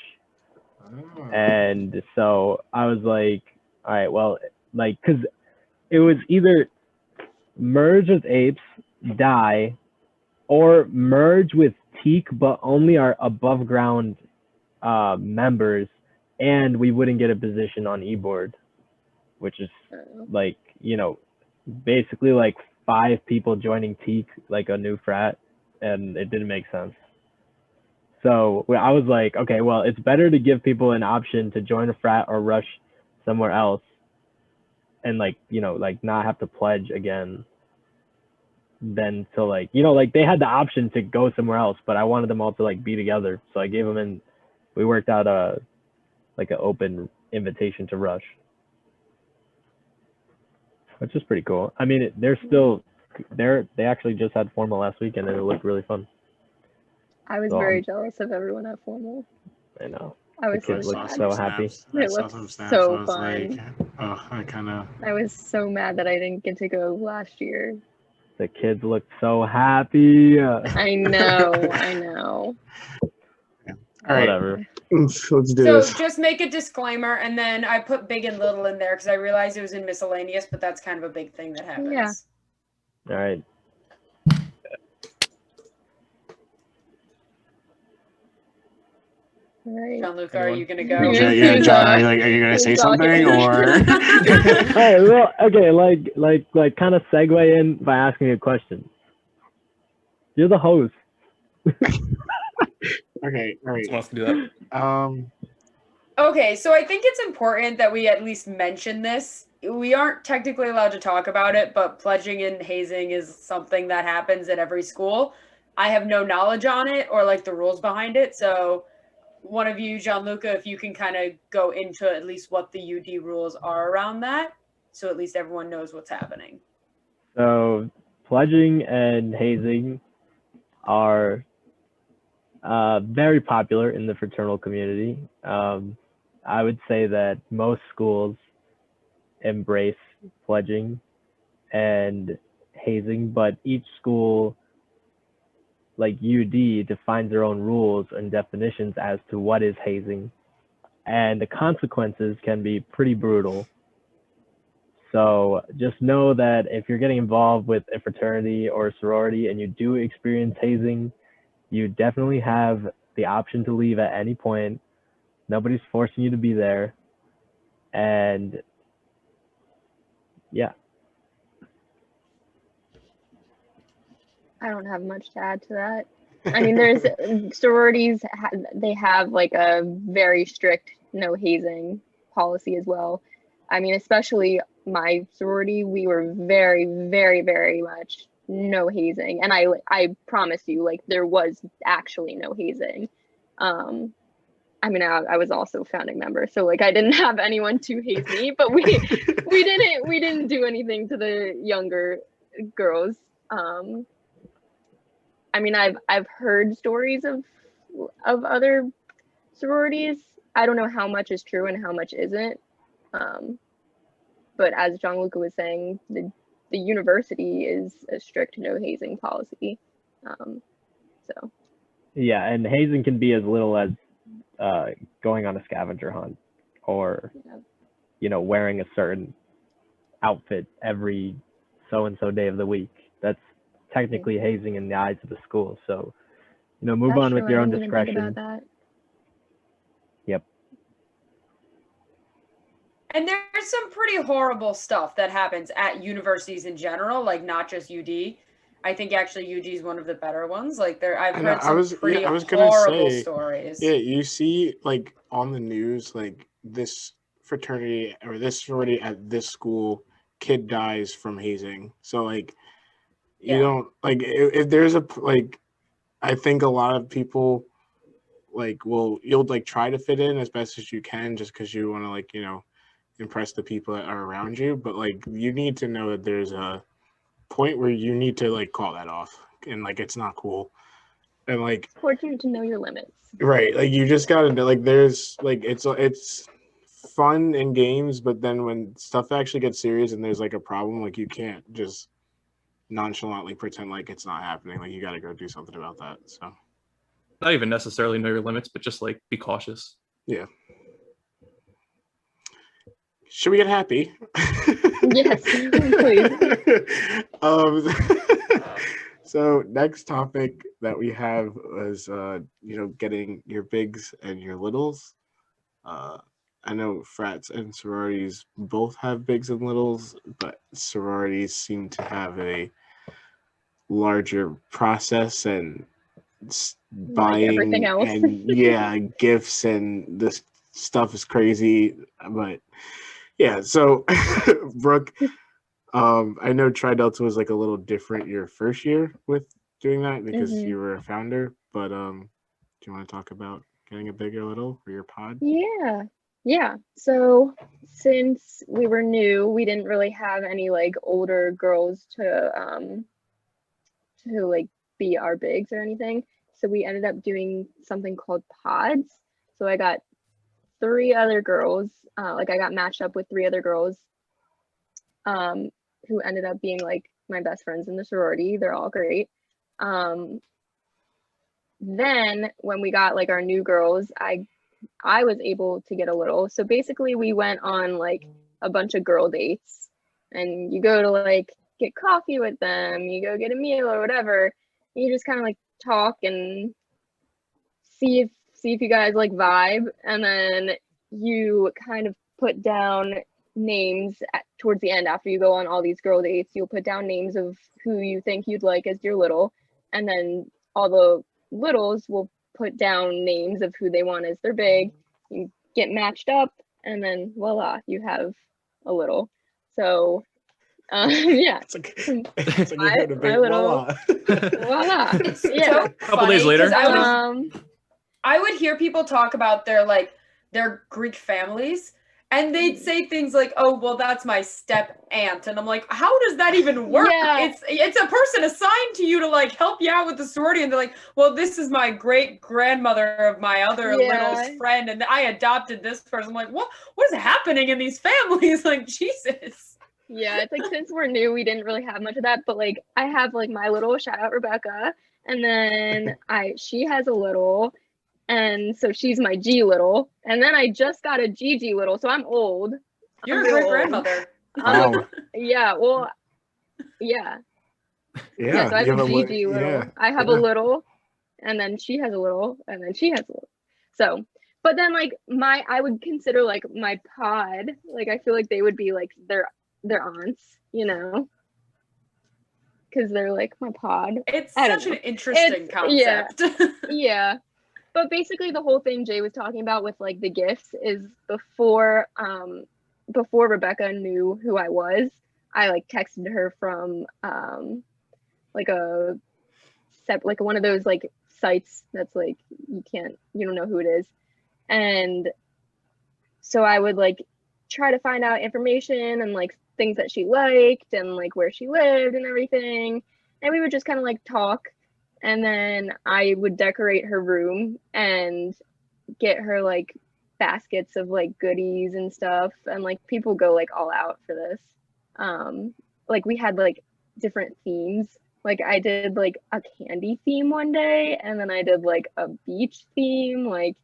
Oh. And so I was like, all right, well, like, because it was either merge with apes, die, or merge with teak, but only our above ground members, and we wouldn't get a position on e-board, which is like, basically like 5 people joining teak, like a new frat, and it didn't make sense. So I was like, okay, well, it's better to give people an option to join a frat or rush somewhere else and like not have to pledge again than to like they had the option to go somewhere else, but I wanted them all to like be together, so I gave them and we worked out an open invitation to rush, which is pretty cool. I mean, they actually just had formal last weekend and it looked really fun. I was So, very jealous of everyone at formal. I know. I was kids so look mad. so happy. It saw looked some snaps. so I was fun. like, oh, I kind of. I was so mad that I didn't get to go last year. The kids looked so happy. I know. I know. All right, Whatever. let's do So this. just make a disclaimer, and then I put big and little in there because I realized it was in miscellaneous, but that's kind of a big thing that happens. Yeah. All right. Right. Gianluca, are you gonna Yeah. go? Yeah, John, are you gonna say something or? All right. Well, okay. Like, kind of segue in by asking a question. You're the host. Okay, all right. Someone else can do that. Okay, so I think it's important that we at least mention this. We aren't technically allowed to talk about it, but pledging and hazing is something that happens at every school. I have no knowledge on it or like the rules behind it, so one of you, Gianluca, if you can kind of go into at least what the UD rules are around that, so at least everyone knows what's happening. So pledging and hazing are very popular in the fraternal community. I would say that most schools embrace pledging and hazing, but each school, like UD, defines their own rules and definitions as to what is hazing, and the consequences can be pretty brutal. So just know that if you're getting involved with a fraternity or a sorority and you do experience hazing, you definitely have the option to leave at any point. Nobody's forcing you to be there. And yeah. I don't have much to add to that. I mean, there's sororities, they have like a very strict no hazing policy as well. I mean, especially my sorority, we were very, very, very much no hazing. And I promise you, like, there was actually no hazing. I mean, I was also a founding member, so like I didn't have anyone to haze me, but we didn't do anything to the younger girls. I mean, I've heard stories of other sororities. I don't know how much is true and how much isn't. But as Gianluca was saying, the university is a strict no hazing policy. So Yeah, and hazing can be as little as going on a scavenger hunt, or wearing a certain outfit every so and so day of the week. That's technically hazing in the eyes of the school. So move that's on true. with your I own didn't even think discretion. about that. Yep. And there's some pretty horrible stuff that happens at universities in general, like not just UD. I think actually UD is one of the better ones. Like I've heard some pretty horrible stories. Yeah, you see like on the news, like this fraternity or this sorority at this school, kid dies from hazing. So like you don't like if there's a like, I think a lot of people like you'll like try to fit in as best as you can just because you want to like impress the people that are around you, but like you need to know that there's a point where you need to like call that off, and like it's not cool, and like It's important to know your limits. Right, like you just gotta know, like there's like it's fun and games, but then when stuff actually gets serious and there's like a problem, like you can't just nonchalantly pretend like it's not happening. Like you gotta go do something about that. So Not even necessarily know your limits, but just like be cautious. yeah. Should we get happy? Yes, please. So next topic that we have was getting your bigs and your littles. I know frats and sororities both have bigs and littles, but sororities seem to have a larger process and buying everything else. and gifts, and this stuff is crazy. But yeah, so Brooke, I know Tri Delta was like a little different your first year with doing that because you were a founder, but do you want to talk about getting a big or little for your pod? Yeah. So since we were new, we didn't really have any like older girls to like be our bigs or anything. So we ended up doing something called pods. So I got 3 other girls, like I got matched up with 3 other girls who ended up being like my best friends in the sorority. They're all great. Then when we got like our new girls, I was able to get a little. So basically we went on like a bunch of girl dates, and you go to like get coffee with them, you go get a meal or whatever. You just kind of like talk and see if you guys like vibe, and then you kind of put down names towards the end after you go on all these girl dates. You'll put down names of who you think you'd like as your little, and then all the littles will put down names of who they want as their big. You get matched up, and then voila, you have a little. So yeah, it's like you had a big voila. Voila. It's Yeah. so A couple days later, I would hear people talk about their Greek families, and they'd say things like, "Oh, well, that's my step aunt," and I'm like, "How does that even work?" Yeah. It's a person assigned to you to like help you out with the sorority, and they're like, "Well, this is my great grandmother of my other little friend, and I adopted this person." I'm like, "What is happening in these families?" Like, Jesus. Yeah, it's like since we're new, we didn't really have much of that, but like I have like my little, shout out Rebecca, and then she has a little, and so she's my G little, and then I just got a GG little, so I'm old. You're a great grandmother. Wow. Yeah, well, yeah. Yeah, so I have a GG little. Yeah, I have a little, and then she has a little, and then she has a little. So, but then like I would consider like my pod, like I feel like they would be like their aunts, because they're like my pod. It's such an interesting concept. Yeah. But basically the whole thing Jay was talking about with like the gifts is before Rebecca knew who I was, I like texted her from like one of those like sites that's like you don't know who it is. And so I would like try to find out information and like things that she liked and like where she lived and everything. And we would just kind of like talk. And then I would decorate her room and get her like baskets of like goodies and stuff. And like people go like all out for this. Like we had like different themes. Like I did like a candy theme one day, and then I did like a beach theme. Like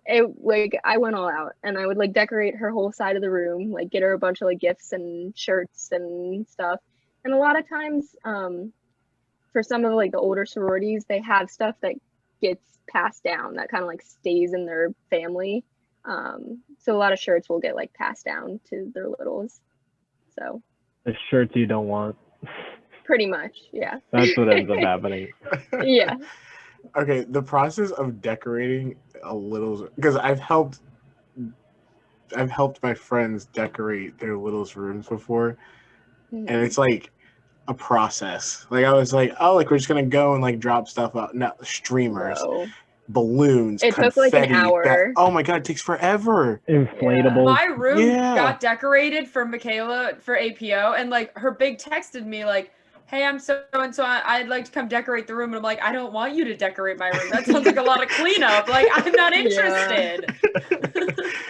I went all out, and I would like decorate her whole side of the room, like get her a bunch of like gifts and shirts and stuff. And a lot of times, for some of like the older sororities, they have stuff that gets passed down that kind of like stays in their family. So a lot of shirts will get like passed down to their littles. So The shirts you don't want. pretty much, yeah. That's what ends up happening. Yeah. Okay, the process of decorating a little, because I've helped my friends decorate their littles' rooms before, and it's like a process. Like I was like, oh, like we're just gonna go and like drop stuff out. No, streamers, Whoa. balloons, It took confetti. like an hour. Oh my god, it takes forever. Inflatables. My room Yeah. got decorated for Michaela for APO, and like her big texted me like, hey, I'm so and so, I'd like to come decorate the room. And I'm like, I don't want you to decorate my room. That sounds like a lot of cleanup. Like, I'm not interested.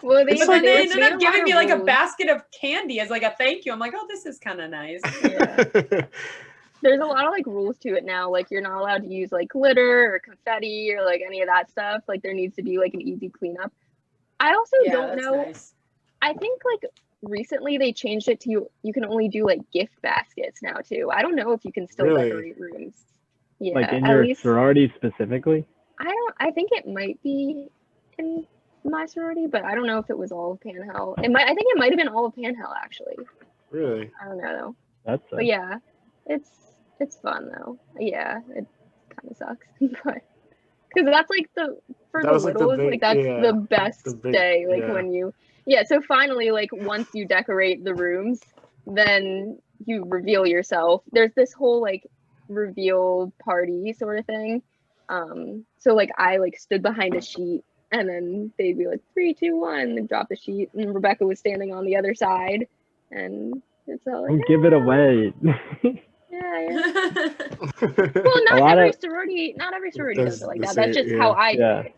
Well, It's But like- then they made ended a up lot giving of me like a rules. basket of candy as like a thank you. I'm like, oh, this is kind of nice. Yeah. There's a lot of like rules to it now. Like you're not allowed to use like glitter or confetti or like any of that stuff. Like there needs to be like an easy cleanup. I also Yeah, don't that's know. nice. I think like recently they changed it to you can only do like gift baskets now too. I don't know if you can still Really? decorate rooms. Yeah, Like in at your least sorority specifically? I think it might be in my sorority, but I don't know if it was all of Panhell. I think it might have been all of Panhell actually. Really? I don't know though. That's But yeah, it's fun though. Yeah, it kind of sucks, but because that's like for That the was, like, the littles, big- like that's yeah, the best the big- day. Like yeah. when you, So finally, like once you decorate the rooms, then you reveal yourself. There's this whole like reveal party sort of thing. So like I like stood behind a sheet, and then they'd be like 3, 2, 1, and drop the sheet, and Rebecca was standing on the other side, and it's all like, Don't give it away. yeah. Well, A not lot every of- sorority does it like the that. That's same- just how yeah. I do Yeah. it.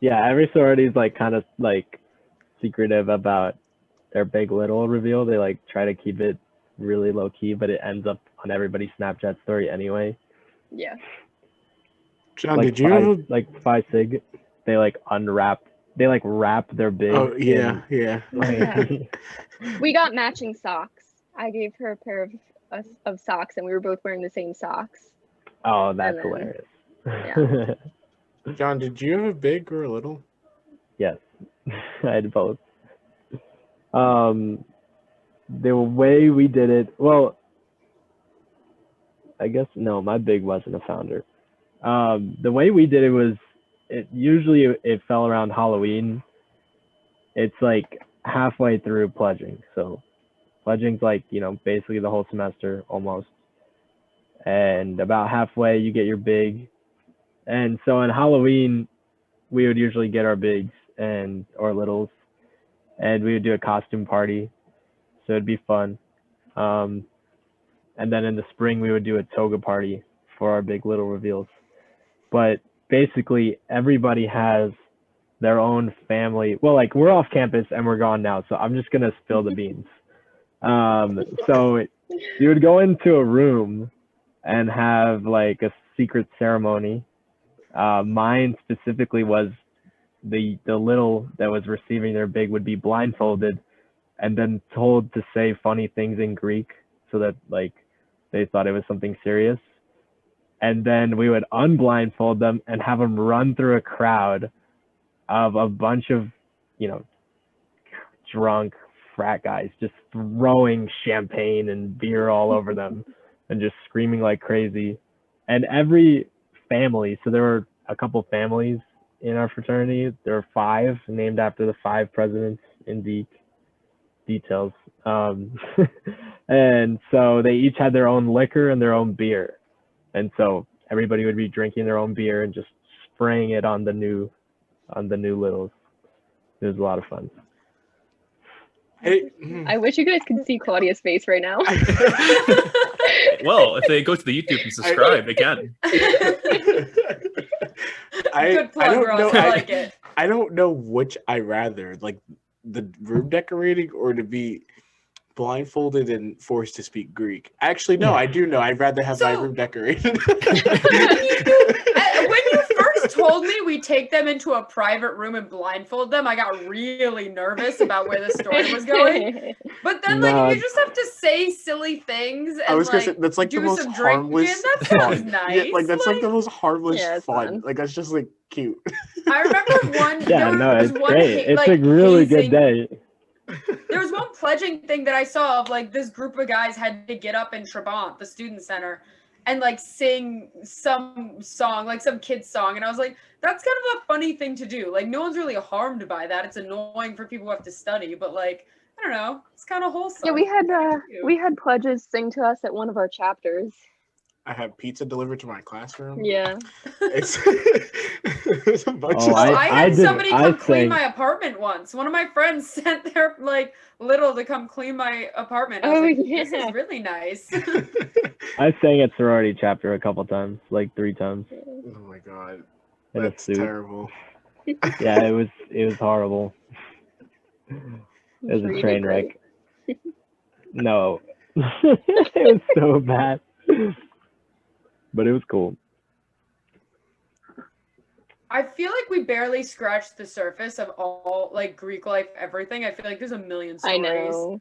Yeah, every sorority is like kind of like secretive about their big little reveal. They like try to keep it really low key, but it ends up on everybody's Snapchat story anyway. Yeah. John, Like did you Phi Sig, they like wrap their big. Oh yeah, in, yeah. like, We got matching socks. I gave her a pair of socks, and we were both wearing the same socks. oh, that's And then- hilarious. yeah. John, did you have a big or a little? Yes, I had both. The way we did it, well, I guess no, my big wasn't a founder. The way we did it was, it fell around Halloween. It's like halfway through pledging, so pledging's like basically the whole semester almost, and about halfway you get your big, and so on Halloween we would usually get our bigs or littles, and we would do a costume party, so it'd be fun. And then in the spring we would do a toga party for our big little reveals. But basically everybody has their own family. Well, like we're off campus and we're gone now, so I'm just gonna spill the beans. So you would go into a room and have like a secret ceremony. Mine specifically was the little that was receiving their big would be blindfolded and then told to say funny things in Greek so that like they thought it was something serious. And then we would unblindfold them and have them run through a crowd of a bunch of, drunk frat guys just throwing champagne and beer all over them and just screaming like crazy. And every family, so there were a couple families in our fraternity. There are 5 named after the 5 presidents in the details. And so they each had their own liquor and their own beer. And so everybody would be drinking their own beer and just spraying it on the new littles. It was a lot of fun. I wish you guys could see Claudia's face right now. Well, if they go to the YouTube and subscribe, they can. Good plug, Ross. I like it. I don't know which I rather, like the room decorating or to be blindfolded and forced to speak Greek. Actually, no, I do know. I'd rather have my room decorated. When you first told me we take them into a private room and blindfold them, I got really nervous about where the story was going. But then, like, if you just have to say silly things and, I was like, gonna say, that's like the do most some harmless drinking, that sounds fun. nice. Yeah, like that's like the most harmless fun. fun. Like that's just like cute. I remember one. Yeah, no, was it's one great. It's a really good hazing- day. There was one pledging thing that I saw of, like, this group of guys had to get up in Trabant, the student center, and, like, sing some song, like some kid's song. And I was like, that's kind of a funny thing to do. Like, no one's really harmed by that. It's annoying for people who have to study, but, like, I don't know. It's kind of wholesome. Yeah, we had pledges sing to us at one of our chapters. I had pizza delivered to my classroom. Yeah. It's a bunch Oh, of I had somebody come clean sang. my apartment once. One of my friends sent their, like, little to come clean my apartment. I was like, this is really nice. I sang at sorority chapter a couple times, like 3 times. Oh my god, In a that's suit. terrible. Yeah, it was horrible. It was a train wreck. No, it was so bad, but it was cool. I feel like we barely scratched the surface of all, like, Greek life, everything. I feel like there's a million I stories. know.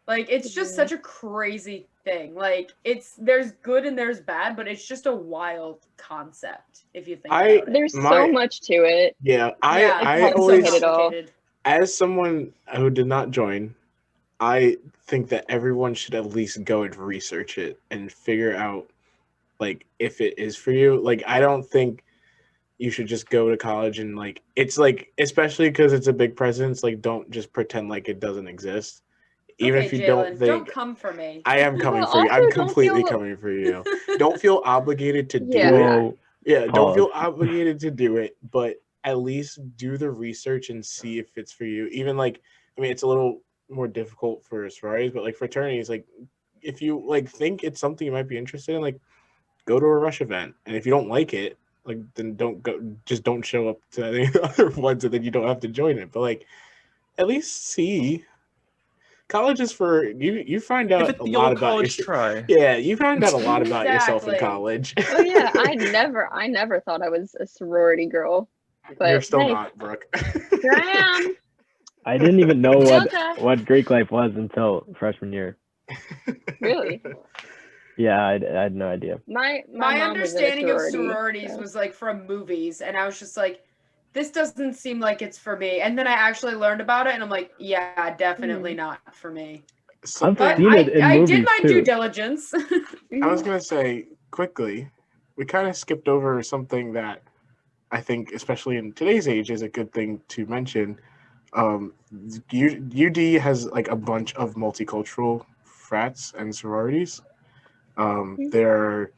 Like, it's just such a crazy thing. Like, there's good and there's bad, but it's just a wild concept if you think about it. There's so much to it. Yeah, I it's always, so all. as someone who did not join, I think that everyone should at least go and research it and figure out, like, if it is for you. Like, I don't think you should just go to college and, like, it's like, especially because it's a big presence, like, don't just pretend like it doesn't exist. Even Okay, if you Jalen, don't think, don't come for me. I am coming Well, for you. I'm also don't completely feel- coming for you. Don't feel obligated to do Yeah. it. Whoa. Yeah, don't feel Pause. obligated to do it, but at least do the research and see if it's for you. Even, like, I mean, it's a little more difficult for sororities, but, like, fraternities, like, if you, like, think it's something you might be interested in, like, go to a rush event. And if you don't like it, like, then don't go, just don't show up to any of the other ones, and then you don't have to join it. But, like, at least see. College is for you. You find Give out it a the lot old about college yourself. try. Yeah, you find out a lot about yourself in Exactly. college. Oh yeah, I never thought I was a sorority girl. But You're still hey, not, Brooke. here I am. I didn't even know Delta. what Greek life was until freshman year. Really? Yeah, I had no idea. My My mom was in a understanding of sorority, sororities so- was, like, from movies, and I was just like, this doesn't seem like it's for me. And then I actually learned about it, and I'm like, yeah, definitely not for me. I've But seen it in I movies did my too. due diligence. I was gonna say quickly, we kind of skipped over something that I think, especially in today's age, is a good thing to mention. UD has, like, a bunch of multicultural frats and sororities. There are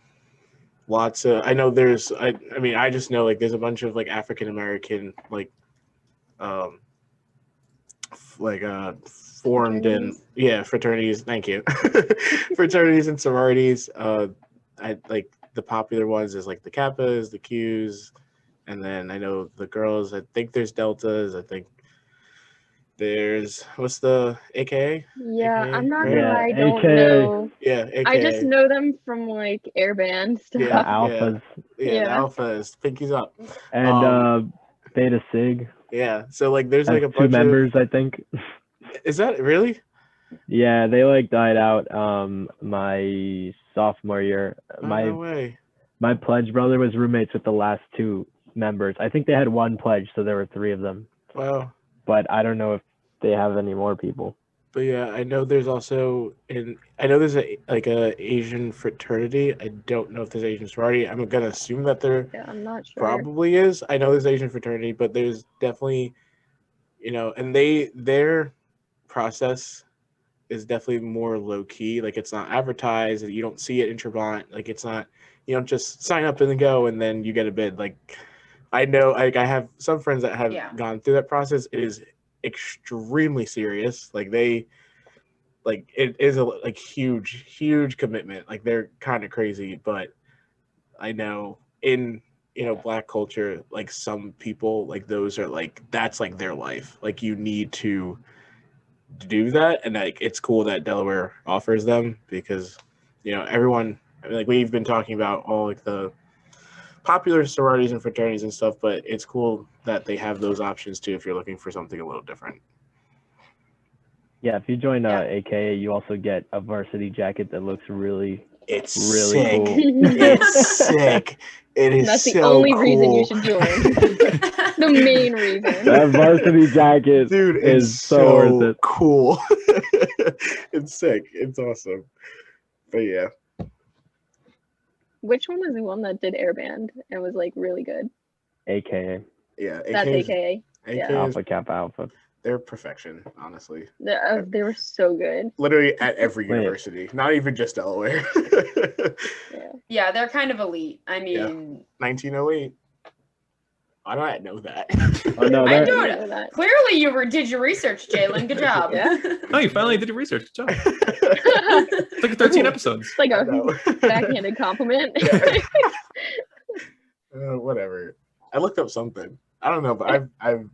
lots of, I know there's, I mean, I just know, like, there's a bunch of, like, African American, like, formed in, fraternities. Thank you. Fraternities and sororities. I like the popular ones is, like, the Kappas, the Qs, and then I know the girls. I think there's Deltas. I think there's, what's the AKA? Yeah, AKA, I'm not right? gonna Yeah, lie, I don't AKA. know. Yeah, AKA. I just know them from, like, airband stuff. The alphas Yeah, Yeah. the alpha is pinkies up. and Beta Sig. Yeah, so, like, there's, Has like, a 2 bunch members, I think. Is that really? Yeah, they, like, died out my sophomore year. Oh, no way. My pledge brother was roommates with the last 2 members. I think they had 1 pledge, so there were 3 of them. Wow. But I don't know if they have any more people. But yeah, I know there's also I know there's a Asian fraternity. I don't know if there's Asian sorority. I'm gonna assume that there Yeah, I'm not sure. probably is. I know there's Asian fraternity, but there's definitely, and their process is definitely more low key. Like it's not advertised. You don't see it in Trabant. Like it's not. You don't just sign up and then go and then you get a bid. Like I know, like I have some friends that have gone through that process. It is extremely serious. Like it is a huge commitment. Like they're kind of crazy, but I know in Black culture, like some people, like those are like that's like their life. Like you need to do that, and like it's cool that Delaware offers them because everyone, I mean, like we've been talking about all like the popular sororities and fraternities and stuff, but it's cool that they have those options too if you're looking for something a little different. Yeah, if you join AKA, you also get a varsity jacket that looks really sick. cool. It's sick. It is. That's the so only cool. reason you should join. The main reason. That varsity jacket, dude, is so worth it. Cool. It's sick. It's awesome. But yeah. Which one was the one that did Airband and was like really good? AKA. Yeah, That's AKA. AKA Yeah. Alpha Kappa Alpha. They're perfection, honestly. They were so good. Literally at every university, not even just Delaware. Yeah, they're kind of elite. I mean, 1908. Why do I know that? Oh no, I know that. Clearly, you did your research, Jalen. Good job. Yeah. Oh, you finally did your research. Good job. It's like 13 episodes. It's like a backhanded compliment. Whatever. I looked up something. I don't know, but I'm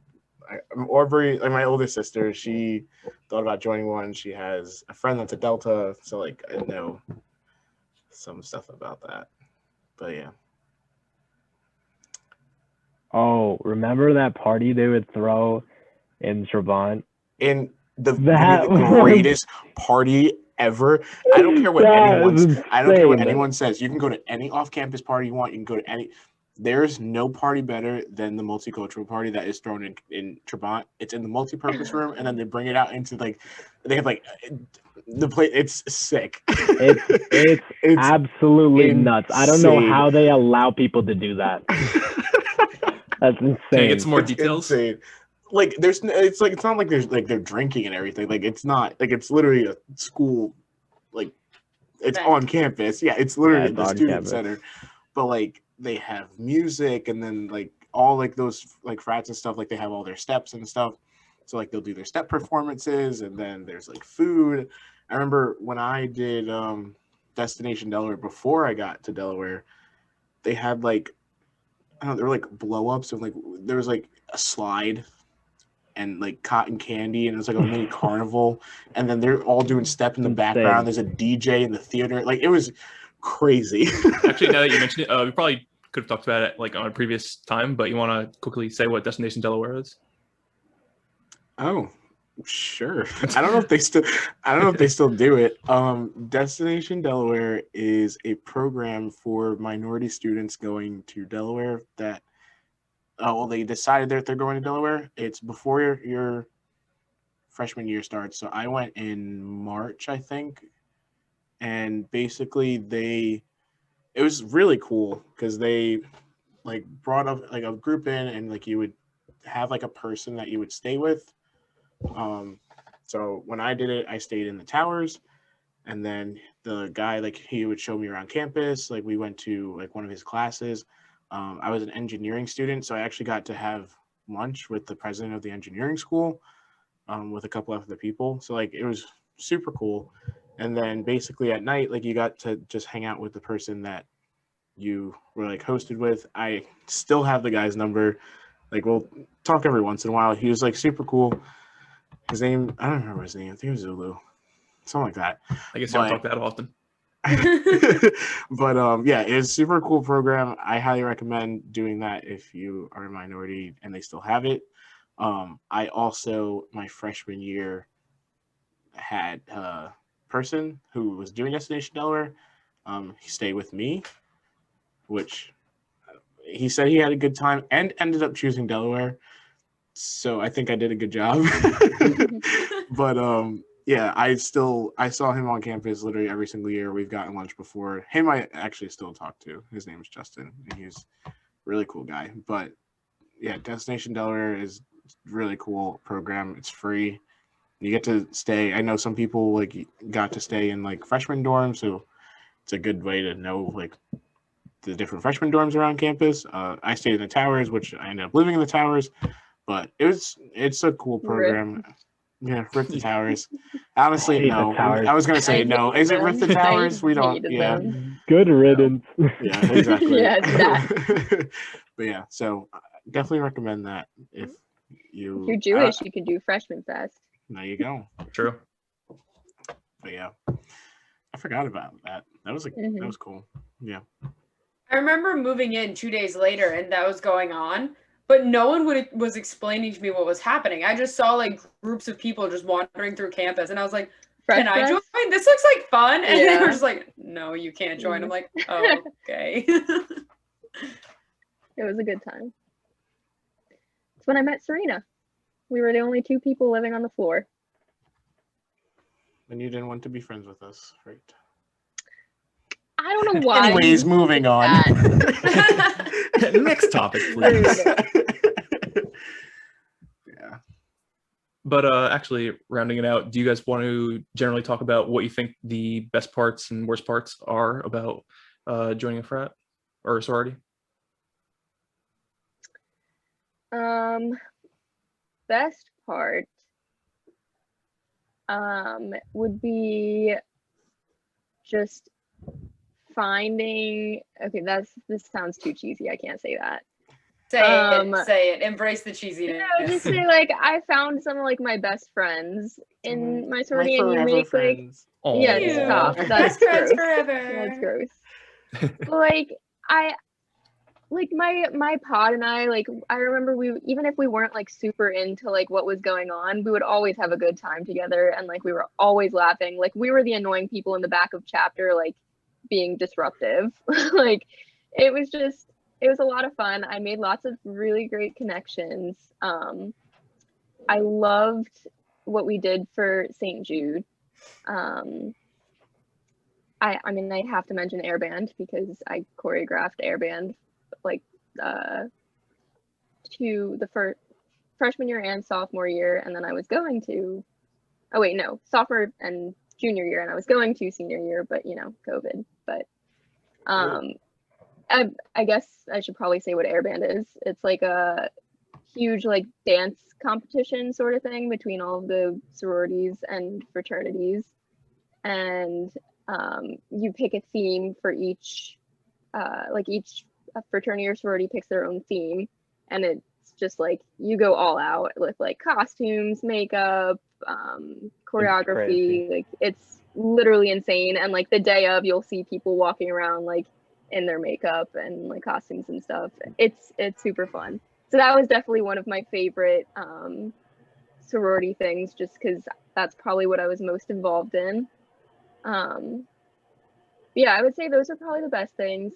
Aubrey, like my older sister, she thought about joining one. She has a friend that's a Delta, so like I know some stuff about that. But yeah. Oh, remember that party they would throw in Trabant? In the greatest party ever. I don't care what anyone says. You can go to any off-campus party you want. You can go to any. There's no party better than the multicultural party that is thrown in Trabant. It's in the multi-purpose room, and then they bring it out into they have the place. It's sick. It's absolutely nuts. I don't know how they allow people to do that. That's insane. Can you get some more details? Insane. Like it's not like they're drinking and everything. Like it's not like it's literally a school, like it's on campus. Yeah, it's literally the student center. But like they have music and then like all like those like frats and stuff, like they have all their steps and stuff. So like they'll do their step performances and then there's like food. I remember when I did Destination Delaware before I got to Delaware, they had like I don't know, there were like blow-ups of like there was like a slide and like cotton candy and it was like a mini carnival and then they're all doing step in the background. There's a DJ in the theater. Like it was crazy. Actually, now that you mentioned it, we probably could have talked about it like on a previous time, but you want to quickly say what Destination Delaware is? Oh, sure. I don't know if they still do it. Destination Delaware is a program for minority students going to Delaware that they decided that they're going to Delaware. It's before your freshman year starts. So I went in March, I think. And basically it was really cool because they like brought up like a group in and like you would have like a person that you would stay with. So when I did it, I stayed in the towers and then the guy, like he would show me around campus. Like we went to like one of his classes. I was an engineering student, so I actually got to have lunch with the president of the engineering school with a couple of other people. So like it was super cool. And then basically at night, like you got to just hang out with the person that you were like hosted with. I still have the guy's number. Like we'll talk every once in a while. He was like super cool. His name, I don't remember his name. I think it was Zulu. Something like that. I guess you don't talk that often. But yeah, it's a super cool program. I highly recommend doing that if you are a minority and they still have it. I also, my freshman year, had a person who was doing Destination Delaware. He stayed with me, which he said he had a good time and ended up choosing Delaware. So I think I did a good job. But yeah, I saw him on campus literally every single year. We've gotten lunch before. Him, I actually still talk to. His name is Justin, and he's a really cool guy. But yeah, Destination Delaware is a really cool program. It's free. You get to stay. I know some people like got to stay in like freshman dorms, so it's a good way to know like the different freshman dorms around campus. I stayed in the towers, which I ended up living in the towers, but it's a cool program. Yeah, Rip the Towers. Honestly, Hate the no. Towers. I was gonna say I no. hate Is it Rip the them. I Towers? We don't. hated Yeah, them. Good riddance. yeah, exactly. Yeah, it's that. But yeah, so definitely recommend that if If you. you're Jewish, you can do Freshman Fest. There you go. True. But yeah, I forgot about that. That was that was cool. Yeah. I remember moving in 2 days later and that was going on, but no one was explaining to me what was happening. I just saw like groups of people just wandering through campus and I was like, can I join? This looks like fun. And they were just like, no, you can't join. I'm like, oh, okay. It was a good time. It's when I met Serena. We were the only two people living on the floor. And you didn't want to be friends with us, right? I don't know why. Anyways, moving on. Next topic, please. Yeah. But actually, rounding it out, do you guys want to generally talk about what you think the best parts and worst parts are about joining a frat or a sorority? Best part would be just finding, okay, this sounds too cheesy. I can't say that. Say it. Embrace the cheesiness. No, just say like I found some of like my best friends in my sorority, and you make friends. like yeah, Aw. stop. That's Best friends gross. forever. That's gross. But like my pod and I, like, I remember even if we weren't like super into like what was going on, we would always have a good time together, and like we were always laughing. Like we were the annoying people in the back of chapter, like being disruptive. Like it was a lot of fun. I made lots of really great connections. I loved what we did for St. Jude. I mean, I have to mention Airband because I choreographed Airband like to the first freshman year and sophomore year, and then I was going to sophomore and junior year, and I was going to senior year, but you know, COVID. But I guess I should probably say what Airband is. It's like a huge like dance competition sort of thing between all of the sororities and fraternities, and you pick a theme for each each fraternity or sorority picks their own theme, and it's just like you go all out with like costumes, makeup, choreography. Like it's literally insane. And like the day of, you'll see people walking around like in their makeup and like costumes and stuff. It's super fun. So that was definitely one of my favorite sorority things, just because that's probably what I was most involved in. Yeah, I would say those are probably the best things.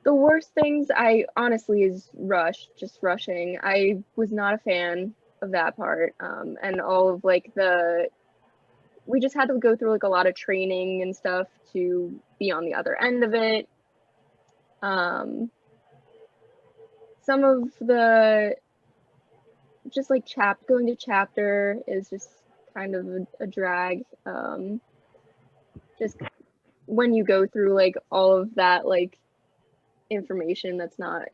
The worst things, I honestly, is rushing. I was not a fan of that part. And all of like we just had to go through like a lot of training and stuff to be on the other end of it. Some of the, just like going to chapter is just kind of a drag. Just when you go through like all of that, like, information that's not,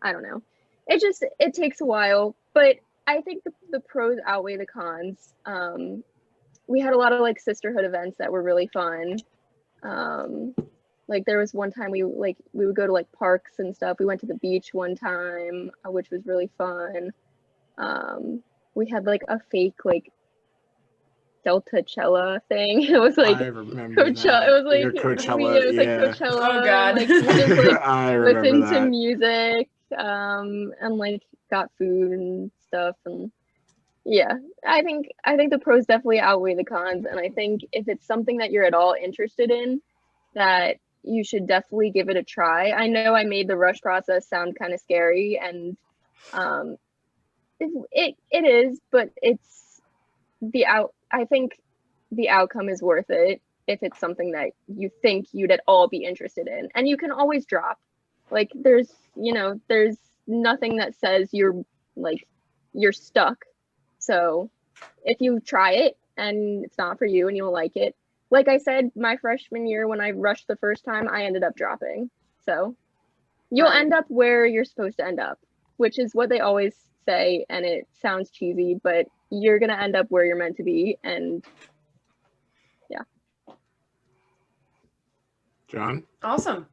I don't know, it takes a while, but I think the pros outweigh the cons. We had a lot of like sisterhood events that were really fun. Like there was one time we would go to like parks and stuff. We went to the beach one time, which was really fun. We had like a fake like Deltacella thing. It was like I remember Coachella. that. It was like Your Coachella, it was yeah. like Coachella. Oh, God. And, like we just like I remember listened to that. music, and like got food and stuff. And yeah, I think the pros definitely outweigh the cons. And I think if it's something that you're at all interested in, that you should definitely give it a try. I know I made the rush process sound kind of scary, and it is, but it's I think the outcome is worth it if it's something that you think you'd at all be interested in. And you can always drop. Like there's nothing that says you're stuck. So if you try it and it's not for you and you don't like it, like I said, my freshman year when I rushed the first time, I ended up dropping. So you'll end up where you're supposed to end up, which is what they always say, and it sounds cheesy, but you're gonna end up where you're meant to be. And yeah. John? Awesome.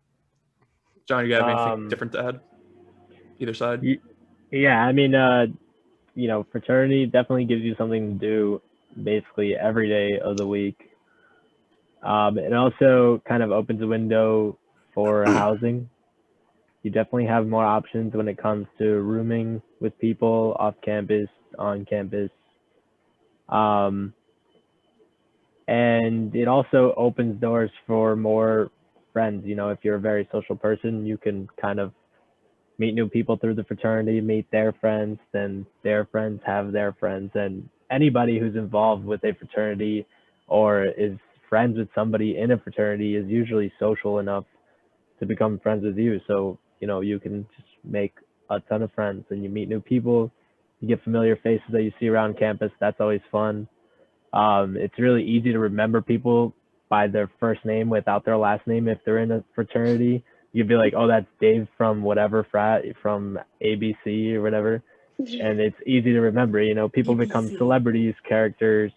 John, you got anything different to add? Either side? Yeah, I mean, fraternity definitely gives you something to do basically every day of the week. It also kind of opens a window for housing. You definitely have more options when it comes to rooming with people off campus, on campus. And it also opens doors for more friends. If you're a very social person, you can kind of meet new people through the fraternity, meet their friends, then their friends have their friends. And anybody who's involved with a fraternity or is friends with somebody in a fraternity is usually social enough to become friends with you. So, you can just make a ton of friends and you meet new people. You get familiar faces that you see around campus. That's always fun. It's really easy to remember people by their first name without their last name. If they're in a fraternity, you'd be like, oh, that's Dave from whatever frat, from ABC or whatever. And it's easy to remember. People become celebrities, characters,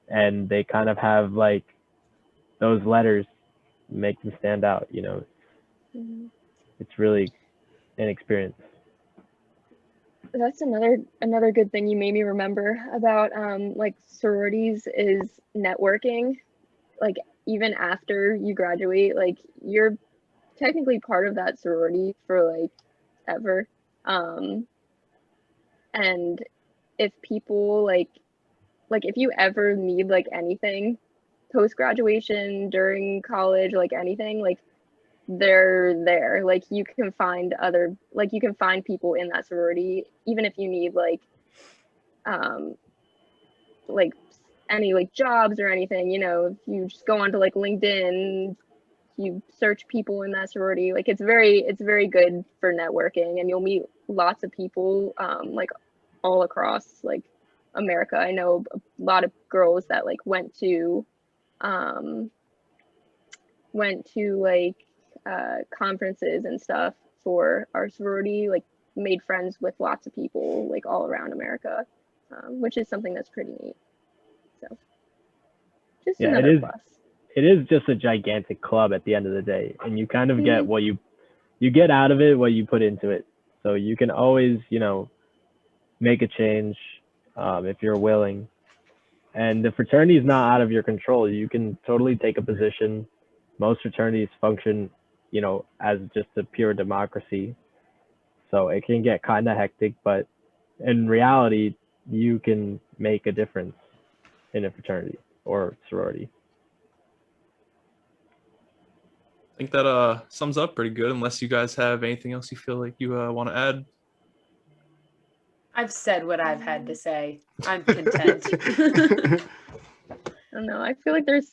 and they kind of have like those letters make them stand out. It's really an experience. That's another good thing you made me remember about like sororities is networking. Like even after you graduate, like you're technically part of that sorority for like ever. And if people like if you ever need like anything post graduation, during college, like anything, like they're there. Like you can find people in that sorority, even if you need like any like jobs or anything. If you just go onto like LinkedIn, you search people in that sorority, like it's very good for networking, and you'll meet lots of people like all across like America. I know a lot of girls that like went to like conferences and stuff for our sorority, like made friends with lots of people like all around America, which is something that's pretty neat. So just another plus. It is just a gigantic club at the end of the day, and you kind of get what you get out of it, what you put into it. So you can always, make a change if you're willing. And the fraternity is not out of your control. You can totally take a position. Most fraternities function, as just a pure democracy. So it can get kind of hectic, but in reality, you can make a difference in a fraternity or sorority. I think that sums up pretty good, unless you guys have anything else you feel like you want to add. I've said what I've had to say. I'm content. I don't know. I feel like there's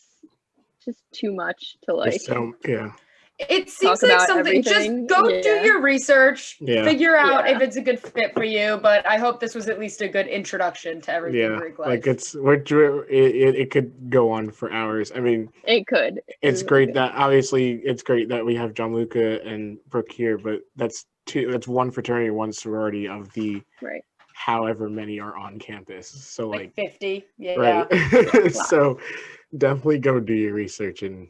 just too much to like. Yeah. It seems like something. Just go do your research. Figure out if it's a good fit for you. But I hope this was at least a good introduction to everything Greek life. Like it could go on for hours. I mean, it could. It's great that it's great that we have Gianluca and Brooke here, but that's one fraternity, one sorority of the however many are on campus. So like 50. Yeah. Right. So definitely go do your research and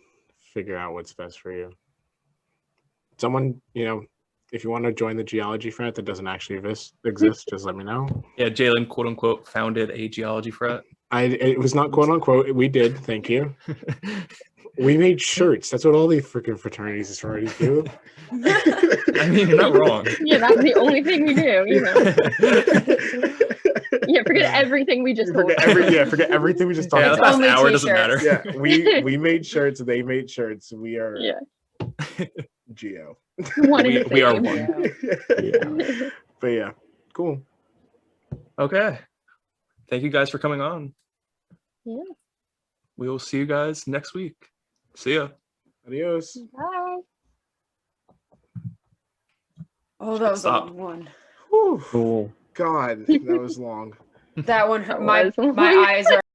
figure out what's best for you. Someone, if you want to join the geology frat that doesn't actually exist, just let me know. Yeah, Jalen, quote unquote, founded a geology frat. It was not quote unquote. We did. Thank you. We made shirts. That's what all the freaking fraternities and sororities do. I mean, you're not wrong. Yeah, that's the only thing we do. Yeah, forget everything we just told. Forget everything we just talked about. The last hour doesn't matter. Yeah, we made shirts. They made shirts. We are Geo. We are one. Yeah. But yeah, cool. Okay. Thank you guys for coming on. Yeah. we will see you guys next week. See ya. Adios. Bye. Oh, that was a Stop. long one. Whew. Cool. God, that was long. That one hurt. That was My eyes are